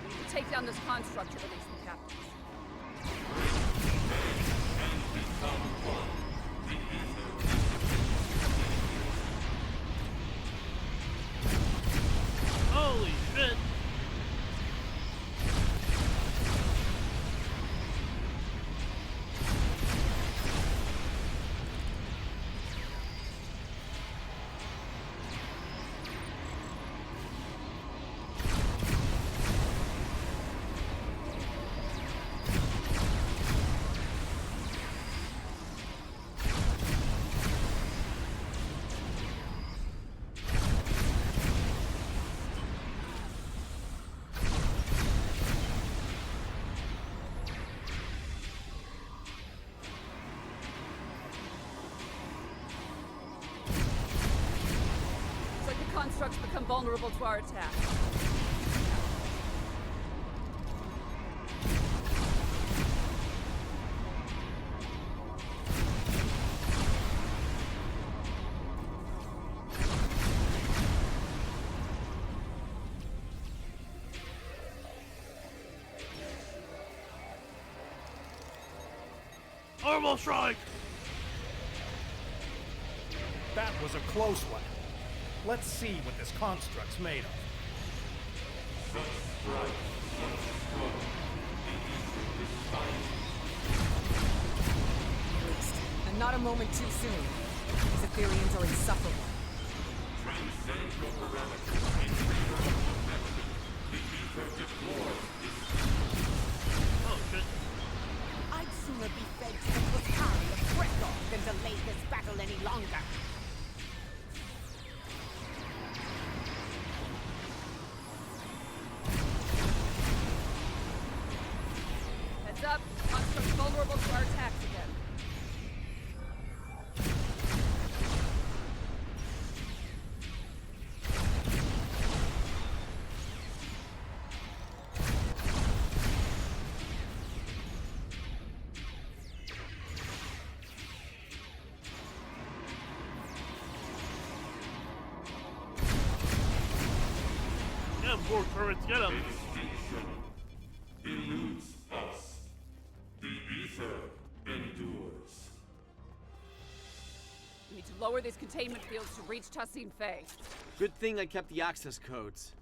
We need to take down this construct to release the captains. Holy shit! Constructs become vulnerable to our attack. Orbital strike! That was a close one. Let's see what this construct's made of. And not a moment too soon. These Ethereans are insufferable. Oh shit. I'd sooner be fed senseless carry of Brekor than delay this battle any longer. Heads up, construct's vulnerable to our attacks again. Yeah, more turrets, get him! Eludes us. The ether endures. We need to lower these containment fields to reach Tassine Faye. Good thing I kept the access codes.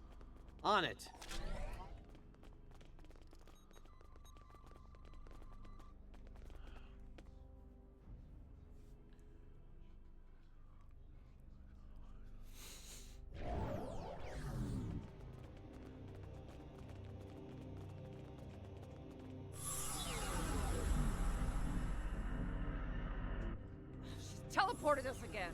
On it. Teleported us again.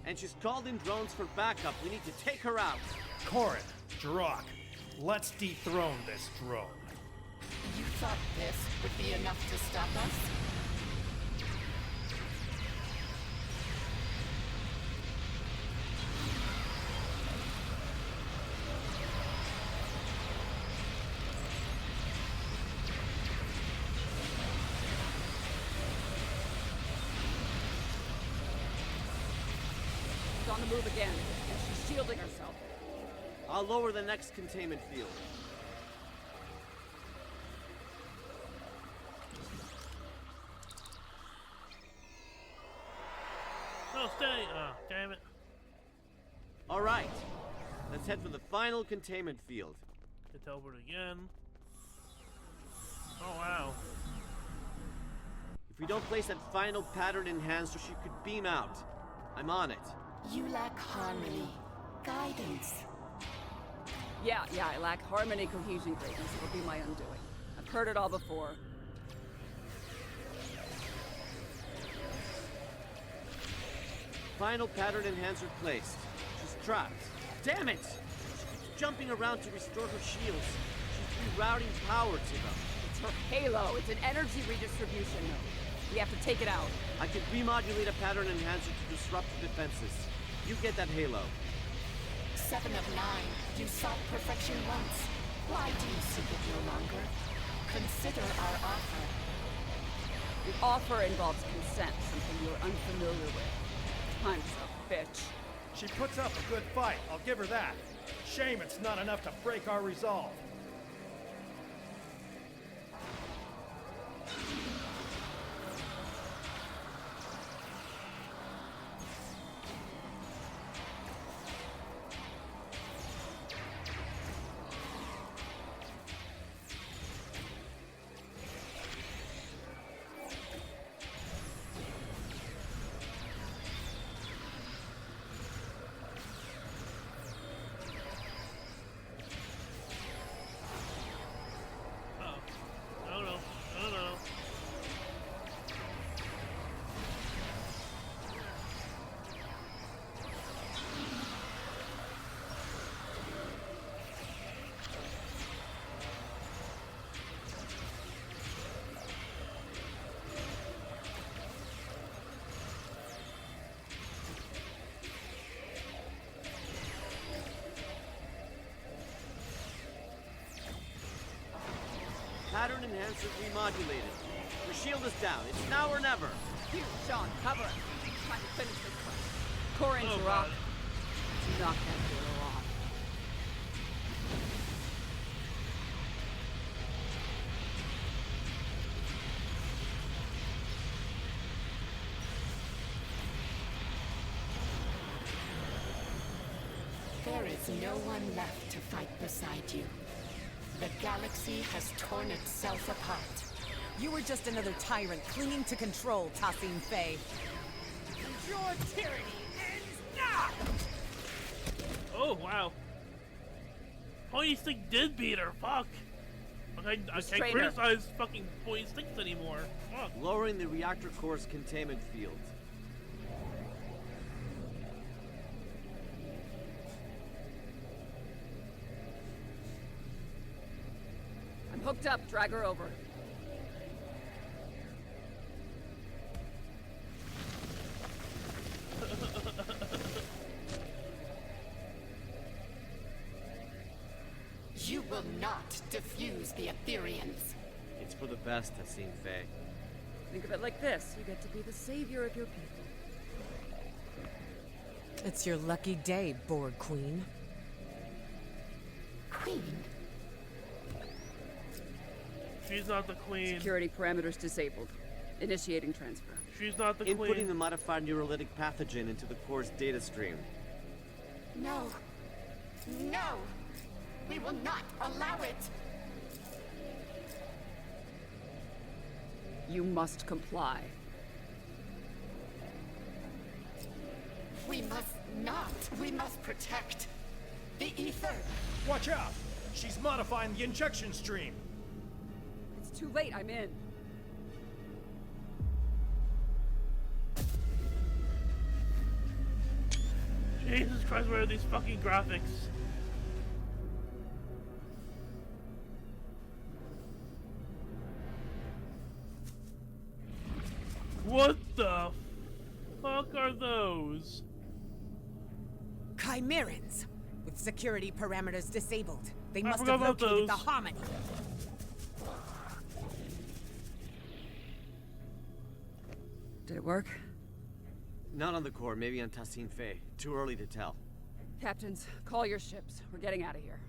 And she's called in drones for backup. We need to take her out. Corrin, Jarak, let's dethrone this drone. You thought this would be enough to stop us? on the move again, and she's shielding herself. I'll lower the next containment field. No, stay! Oh, damn it. All right, let's head for the final containment field. Hit teleport again. Oh, wow. If we don't place that final pattern enhancer, she could beam out. I'm on it. You lack harmony, guidance. Yeah, I lack harmony, cohesion, greatness. It'll be my undoing. I've heard it all before. Final pattern enhancer placed. She's trapped. Damn it! She keeps jumping around to restore her shields. She's rerouting power to them. It's her halo. It's an energy redistribution node. We have to take it out. I can remodulate a pattern enhancer to disrupt the defenses. You get that halo. 7 of 9. You sought perfection once. Why do you seek it no longer? Consider our offer. The offer involves consent, something you're unfamiliar with. Time's up, bitch. She puts up a good fight, I'll give her that. Shame it's not enough to break our resolve. Pattern enhancer remodulated. Her shield is down. It's now or never. Here, Sean, cover it. Trying to finish this fight. Corin's rock. Knock that hero off. There is no one left to fight beside you. The galaxy has torn itself apart. You were just another tyrant clinging to control, Tassine Faye. Your tyranny ends now! Oh, wow. Pointy Stick did beat her, fuck. I can't criticize fucking Pointy Sticks anymore. Fuck. Lowering the reactor core's containment field. I'm hooked up. Drag her over. You will not defuse the Aetherians. It's for the best, Tassine Faye. Think of it like this. You get to be the savior of your people. It's your lucky day, Borg Queen. Queen? She's not the queen. Security parameters disabled. Initiating transfer. She's not the Inputting queen. the modified neurolytic pathogen into the core's data stream. No. No! We will not allow it! You must comply. We must not. We must protect the ether. Watch out! She's modifying the injection stream. It's too late. I'm in. Jesus Christ, where are these fucking graphics? What the fuck are those? Chimerans! With security parameters disabled. They I must forgot have about located the those. Harmony. Did it work? Not on the core, maybe on Tassine Fey. Too early to tell. Captains, call your ships. We're getting out of here.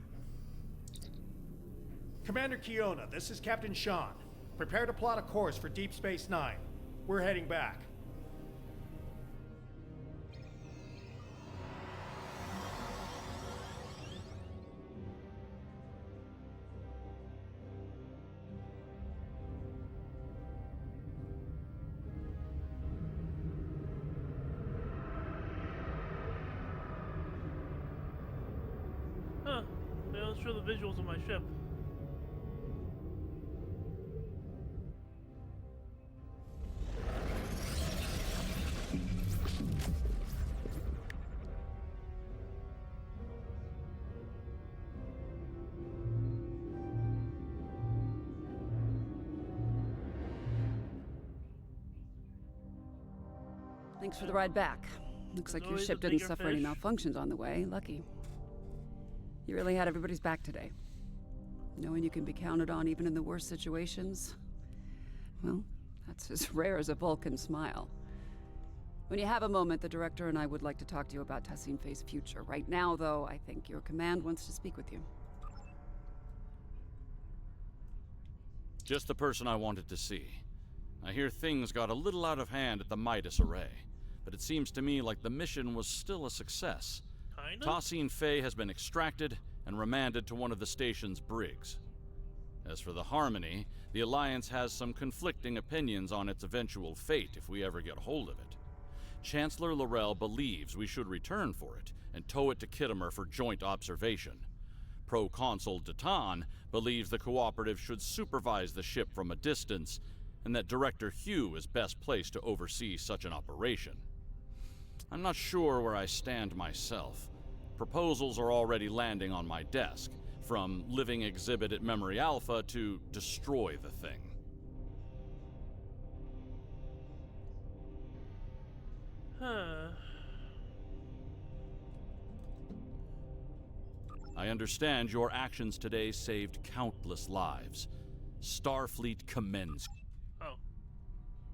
Commander Kiona, this is Captain Sean. Prepare to plot a course for Deep Space Nine. We're heading back. Huh. They don't show the visuals of my ship. Thanks for the ride back. Looks like your ship didn't suffer any malfunctions on the way. Lucky. You really had everybody's back today. Knowing you can be counted on even in the worst situations, well, that's as rare as a Vulcan smile. When you have a moment, the director and I would like to talk to you about Tassine Fey's future. Right now, though, I think your command wants to speak with you. Just the person I wanted to see. I hear things got a little out of hand at the Midas Array, but it seems to me like the mission was still a success. Kinda? Tassine Fey has been extracted and remanded to one of the station's brigs. As for the Harmony, the Alliance has some conflicting opinions on its eventual fate if we ever get hold of it. Chancellor L'Rell believes we should return for it and tow it to Khitomer for joint observation. Proconsul Datan believes the Cooperative should supervise the ship from a distance, and that Director Hugh is best placed to oversee such an operation. I'm not sure where I stand myself. Proposals are already landing on my desk, from living exhibit at Memory Alpha to destroy the thing. Huh. I understand your actions today saved countless lives. Starfleet commends. Oh.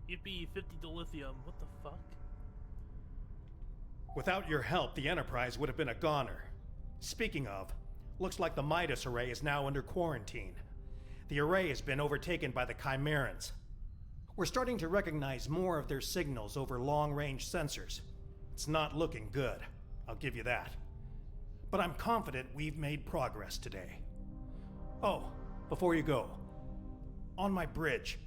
Yippee, 50 dilithium. What the fuck? Without your help, the Enterprise would have been a goner. Speaking of, looks like the Midas Array is now under quarantine. The array has been overtaken by the Chimerans. We're starting to recognize more of their signals over long-range sensors. It's not looking good, I'll give you that. But I'm confident we've made progress today. Oh, before you go, on my bridge,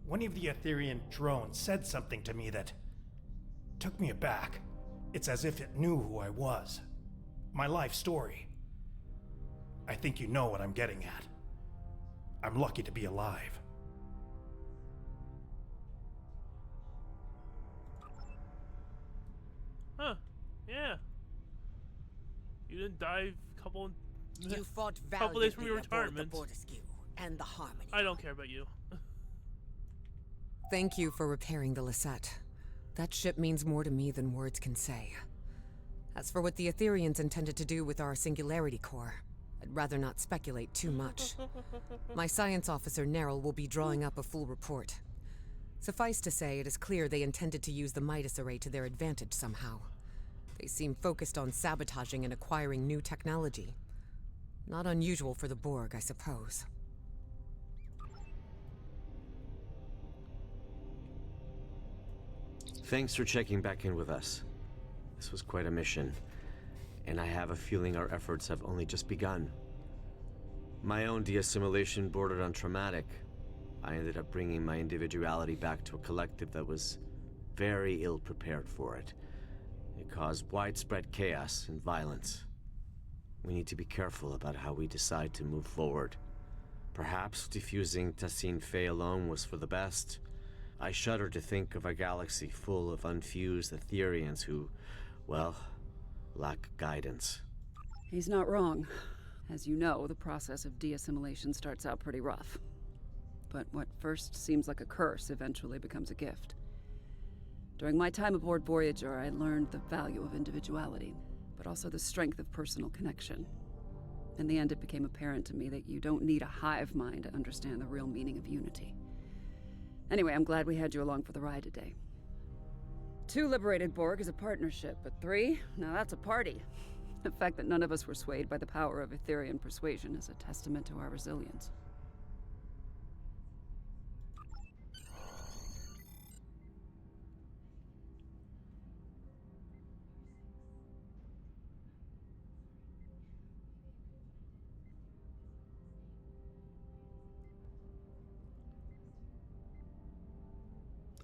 one of the Aetherian drones said something to me that took me aback. It's as if it knew who I was. My life story. I think you know what I'm getting at. I'm lucky to be alive. Huh. Yeah. You didn't die a couple You fought couple days from your valiantly retirement. aboard the Fortescue and the Harmony. I don't care about you. Thank you for repairing the Lisette. That ship means more to me than words can say. As for what the Aetherians intended to do with our Singularity Core, I'd rather not speculate too much. My science officer, Neril, will be drawing up a full report. Suffice to say, it is clear they intended to use the Midas Array to their advantage somehow. They seem focused on sabotaging and acquiring new technology. Not unusual for the Borg, I suppose. Thanks for checking back in with us. This was quite a mission, and I have a feeling our efforts have only just begun. My own de-assimilation bordered on traumatic. I ended up bringing my individuality back to a collective that was very ill prepared for it. It caused widespread chaos and violence. We need to be careful about how we decide to move forward. Perhaps defusing Tassine Fey alone was for the best. I shudder to think of a galaxy full of unfused Aetherians who, well, lack guidance. He's not wrong. As you know, the process of de-assimilation starts out pretty rough. But what first seems like a curse eventually becomes a gift. During my time aboard Voyager, I learned the value of individuality, but also the strength of personal connection. In the end, it became apparent to me that you don't need a hive mind to understand the real meaning of unity. Anyway, I'm glad we had you along for the ride today. 2 liberated Borg is a partnership, but 3? Now that's a party. The fact that none of us were swayed by the power of Etherian persuasion is a testament to our resilience.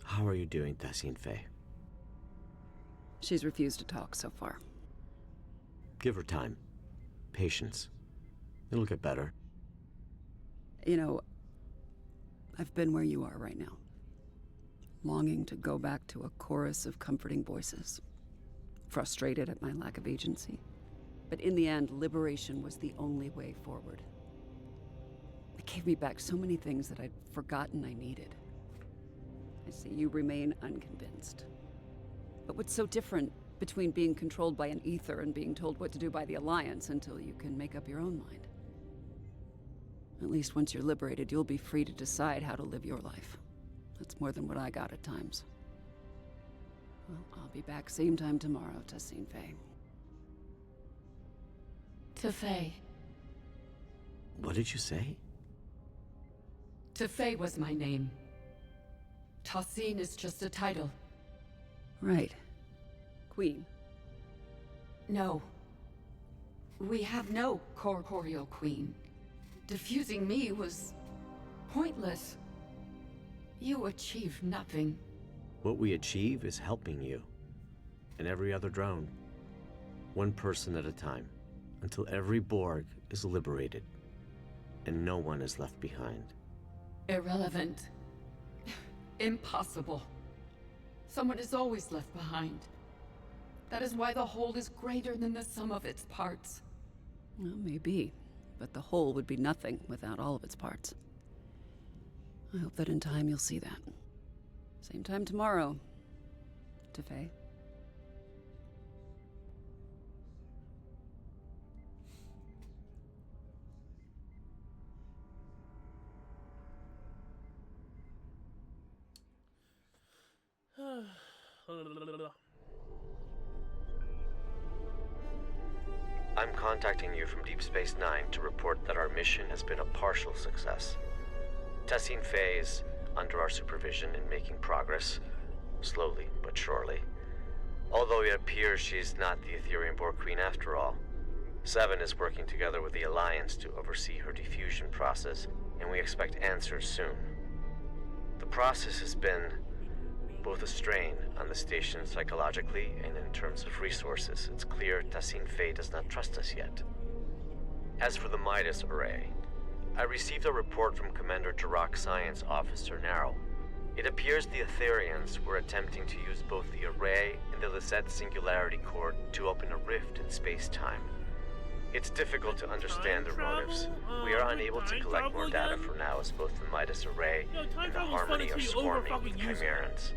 How are you doing, Tassine Faye? She's refused to talk so far. Give her time. Patience. It'll get better. You know, I've been where you are right now. Longing to go back to a chorus of comforting voices. Frustrated at my lack of agency. But in the end, liberation was the only way forward. It gave me back so many things that I'd forgotten I needed. I see you remain unconvinced. But what's so different between being controlled by an ether and being told what to do by the Alliance until you can make up your own mind? At least once you're liberated, you'll be free to decide how to live your life. That's more than what I got at times. Well, I'll be back same time tomorrow, Tassine Faye. Tefay. What did you say? Tefay was my name. Tassine is just a title. Right. Queen. No. We have no corporeal queen. Defusing me was pointless. You achieved nothing. What we achieve is helping you. And every other drone. One person at a time. Until every Borg is liberated. And no one is left behind. Irrelevant. Impossible. Someone is always left behind. That is why the whole is greater than the sum of its parts. Well, maybe. But the whole would be nothing without all of its parts. I hope that in time you'll see that. Same time tomorrow, Tefay. I'm contacting you from Deep Space Nine to report that our mission has been a partial success. Tassine Faye is under our supervision and making progress, slowly but surely. Although it appears she's not the Etherian Borg Queen after all. Seven is working together with the Alliance to oversee her diffusion process, and we expect answers soon. The process has been both a strain on the station psychologically and in terms of resources. It's clear Tassine Faye does not trust us yet. As for the Midas Array, I received a report from Commander Jirok Science Officer Narrow. It appears the Etherians were attempting to use both the array and the Lisette Singularity Core to open a rift in space-time. It's difficult to understand their motives. We are unable to collect more data for now, as both the Midas Array and the Harmony are swarming with Chimerans.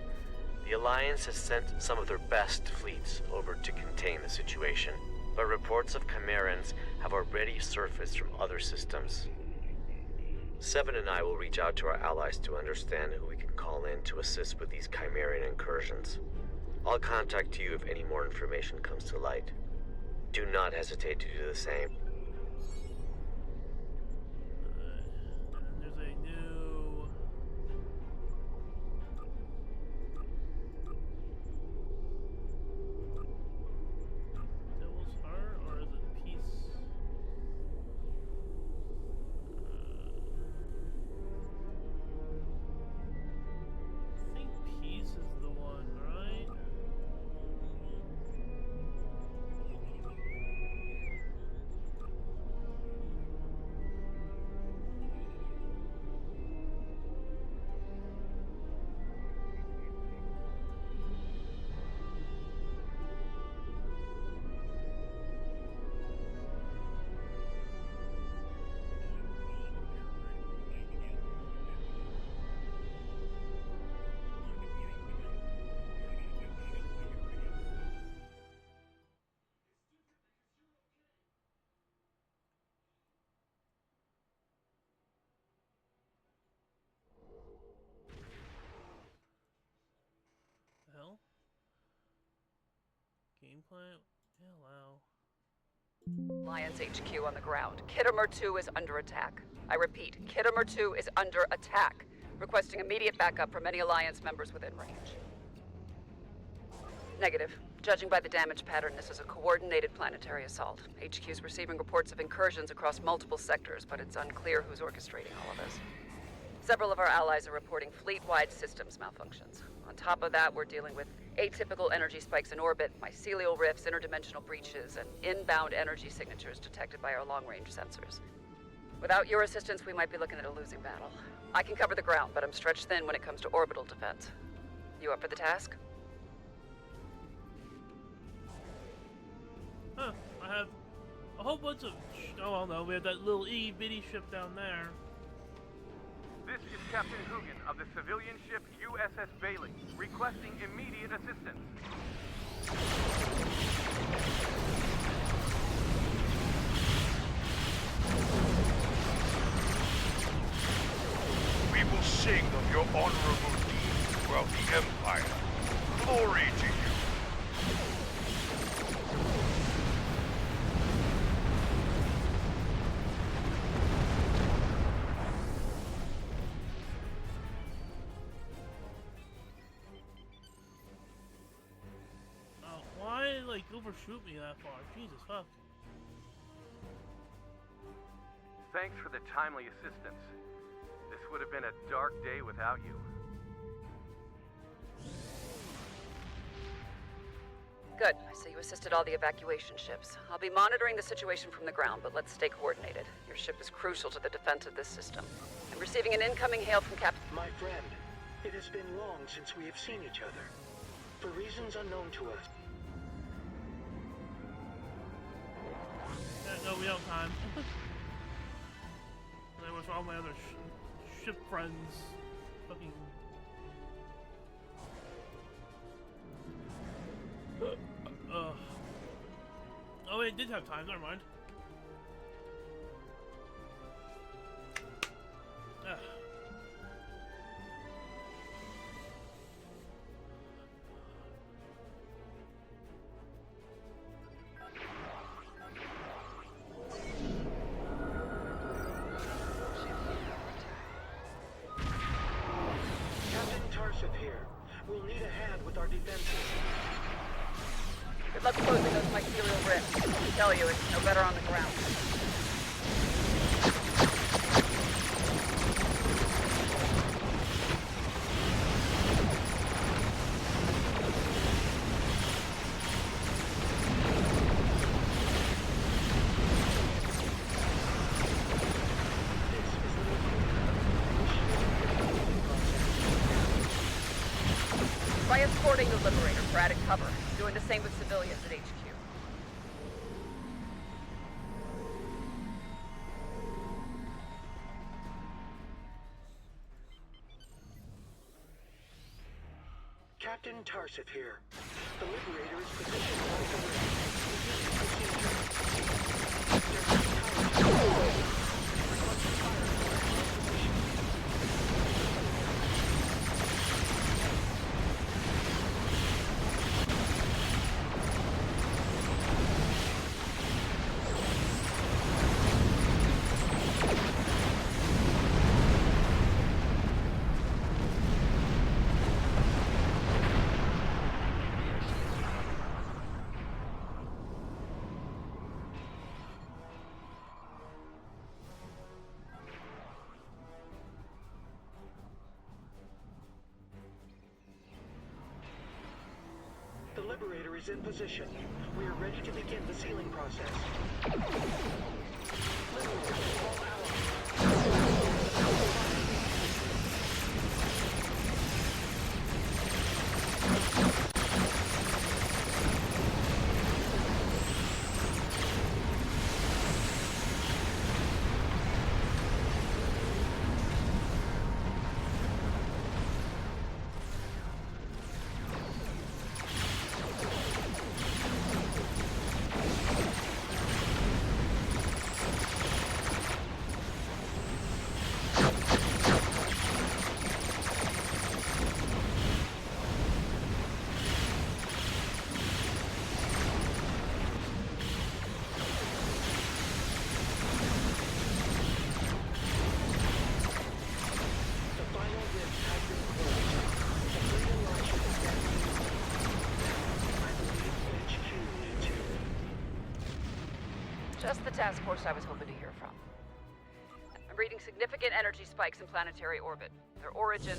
The Alliance has sent some of their best fleets over to contain the situation, but reports of Chimerans have already surfaced from other systems. Seven and I will reach out to our allies to understand who we can call in to assist with these Chimerian incursions. I'll contact you if any more information comes to light. Do not hesitate to do the same. There's a new... Devil's Heart, or is it Peace? I think Peace is the one, right? complaint. Hello. Alliance HQ on the ground. Kittimer 2 is under attack. I repeat, Kittimer 2 is under attack. Requesting immediate backup from any Alliance members within range. Negative. Judging by the damage pattern, this is a coordinated planetary assault. HQ is receiving reports of incursions across multiple sectors, but it's unclear who's orchestrating all of this. Several of our allies are reporting fleet-wide systems malfunctions. On top of that, we're dealing with atypical energy spikes in orbit, mycelial rifts, interdimensional breaches, and inbound energy signatures detected by our long-range sensors. Without your assistance, we might be looking at a losing battle. I can cover the ground, but I'm stretched thin when it comes to orbital defense. You up for the task? Huh, I have a whole bunch of... Oh, well, no, we have that little itty-bitty ship down there. This is Captain Hugin of the civilian ship USS Bailey, requesting immediate assistance. We will sing of your honorable deeds throughout the Empire. Glory to you. Why, like, overshoot me that far? Jesus, fuck. Thanks for the timely assistance. This would have been a dark day without you. Good. I see you assisted all the evacuation ships. I'll be monitoring the situation from the ground, but let's stay coordinated. Your ship is crucial to the defense of this system. I'm receiving an incoming hail from Captain... My friend, it has been long since we have seen each other. For reasons unknown to us. Yeah, no, we don't have time. There was all my other ship friends. Fucking... Oh, wait, it did have time, never mind. Ugh. Captain Tarsif here. We'll need a hand with our defenses. Good luck closing those mycelial rifts. I tell you, it's no better on the ground. By escorting the Liberator for added cover, doing the same with civilians at HQ. Captain Tarsif here. The Liberator is positioned on the rim. The Liberator is in position. We are ready to begin the sealing process. Liberator, all Just the task force I was hoping to hear from. I'm reading significant energy spikes in planetary orbit. Their origin...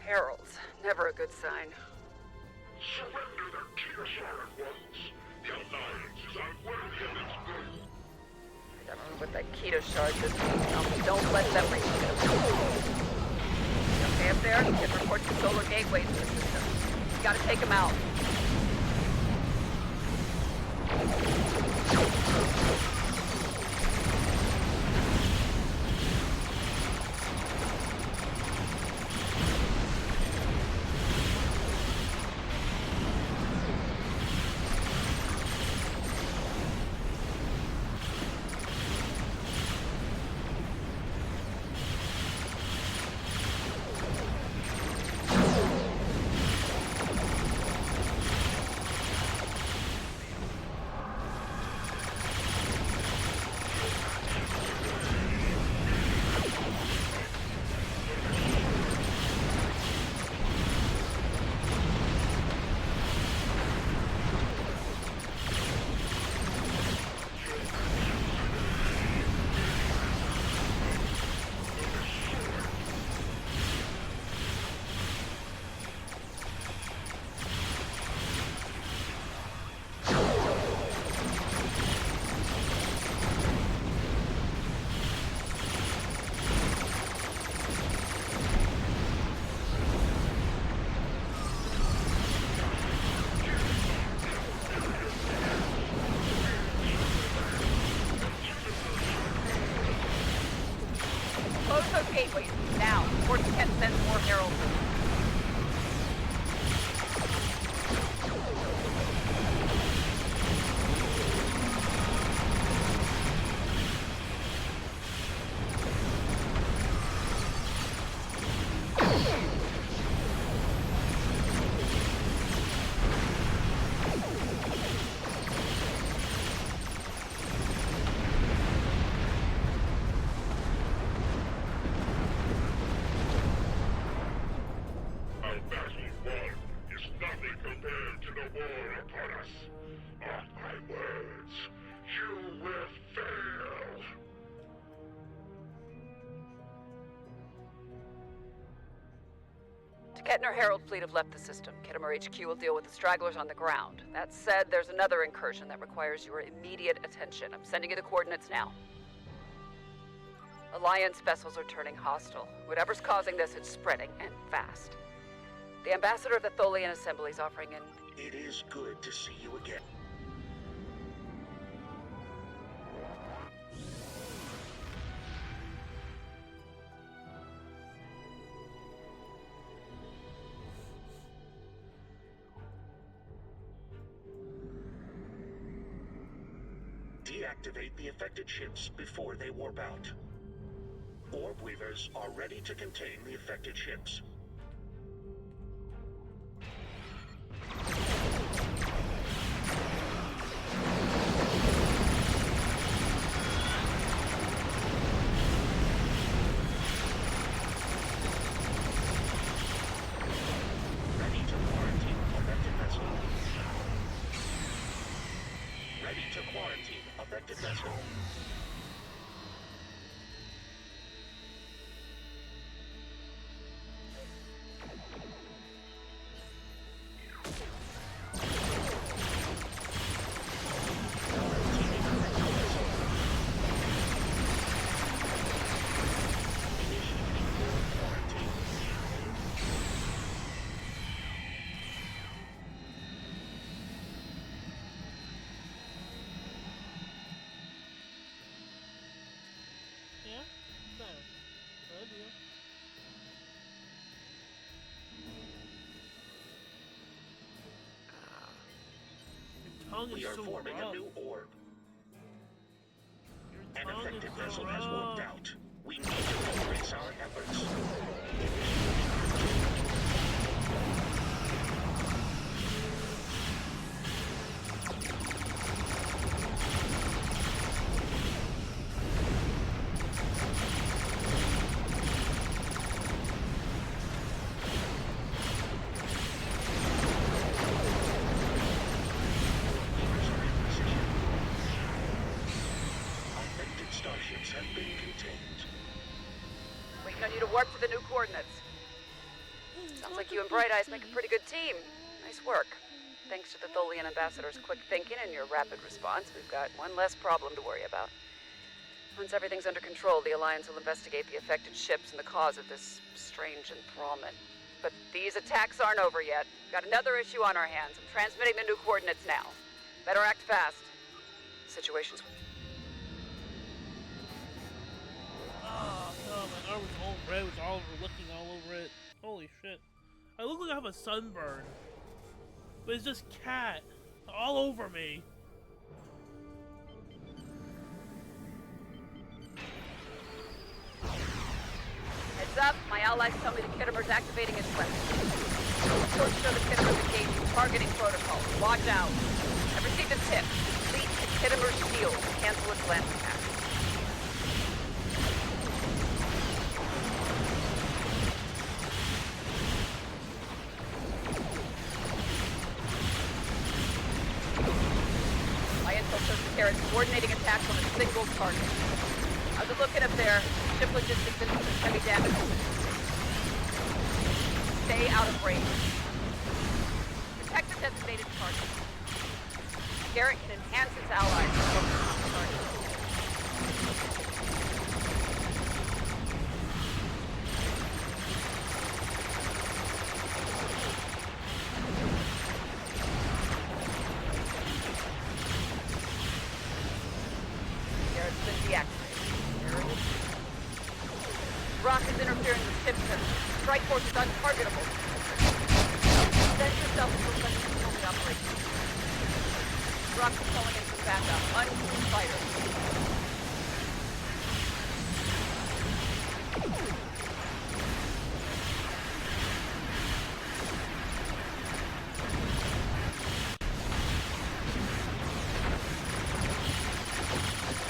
Heralds. Never a good sign. Surrender the Keto-Shard at once. The Alliance is unworthy of its name. I don't know what that Keto Shard just means. Don't let them reach it. Okay up there? Get reports to solar gateways in the system. You gotta take them out. Gateways, now, before Ket sends more heralds. Ket and her Herald fleet have left the system. Khitomer HQ will deal with the stragglers on the ground. That said, there's another incursion that requires your immediate attention. I'm sending you the coordinates now. Alliance vessels are turning hostile. Whatever's causing this, it's spreading, and fast. The ambassador of the Tholian Assembly is offering an... It is good to see you again. Deactivate the affected ships before they warp out. Orb Weavers are ready to contain the affected ships. Ready to quarantine affected vessel. Ready to quarantine affected vessel. tongue We is are so forming rough. a new orb. An tongue is effective so vessel has rough. worked out. We need to increase our efforts. Affected starships have been contained. Waiting on you to warp to the new coordinates. Sounds like you and Bright Eyes make a pretty good team. Nice work. Thanks to the Tholian ambassador's quick thinking and your rapid response, we've got one less problem to worry about. Once everything's under control, the Alliance will investigate the affected ships and the cause of this strange enthrallment. But these attacks aren't over yet. Got another issue on our hands. I'm transmitting the new coordinates now. Better act fast. Situation's... Oh, no, my arm was all red with all over, looking all over it. Holy shit. I look like I have a sunburn. But it's just cat all over me. Heads up, my allies tell me the Kittimer's activating its weapon. Reports show the Kittimer's engaging targeting protocol. Watch out. I received a tip. Complete the Kittimer's shield to cancel its lance attack. My intel shows the Carrot's coordinating attacks on a single target. How's it looking up there? Ship logistics systems can be damaged. Stay out of range. Protect the designated target. Garrett can enhance its allies to focus on the target. Garrett's been deactivated. There it is. Rock is interfering with ship systems. Strike Force is untargetable. Send yourself to reflect the only operation. Rock is calling in some backup. Uncrewed fighters.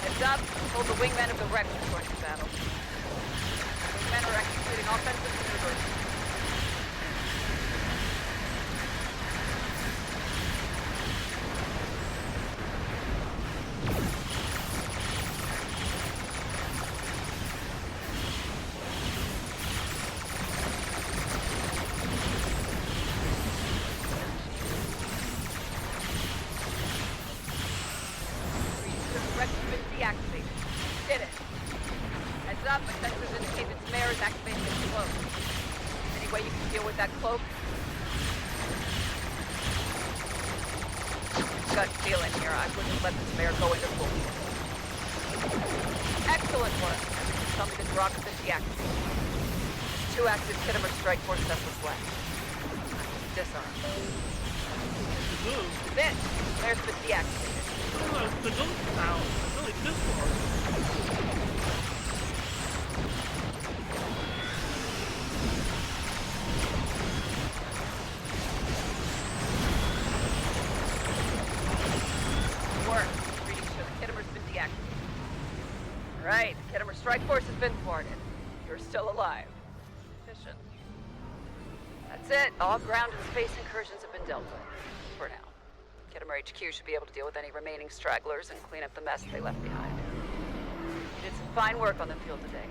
Heads up. Hold the wingmen of the Rex to join the battle. Men are executing offensive maneuvers. The Rex has been deactivated. Did it. Heads up, my sensors indicate that Mare is activating its cloak. Any way you can deal with that cloak? Gut feeling here. I wouldn't let this Mare go into full view. Excellent work. Tell me this rock has been deactivated. 2 active Kittimer Strike Force vessels left. Disarm. That's it. Mare's been deactivated. The ghost sound. Really discord. Work. Readings show the Kittimer's been deactivated. Right, the Kittimer Strike Force has been thwarted. You're still alive. Efficient. That's it. All ground and space incursions have been dealt with. For now. Kittimer HQ should be able to deal with any remaining stragglers and clean up the mess they left behind. You did some fine work on the field today.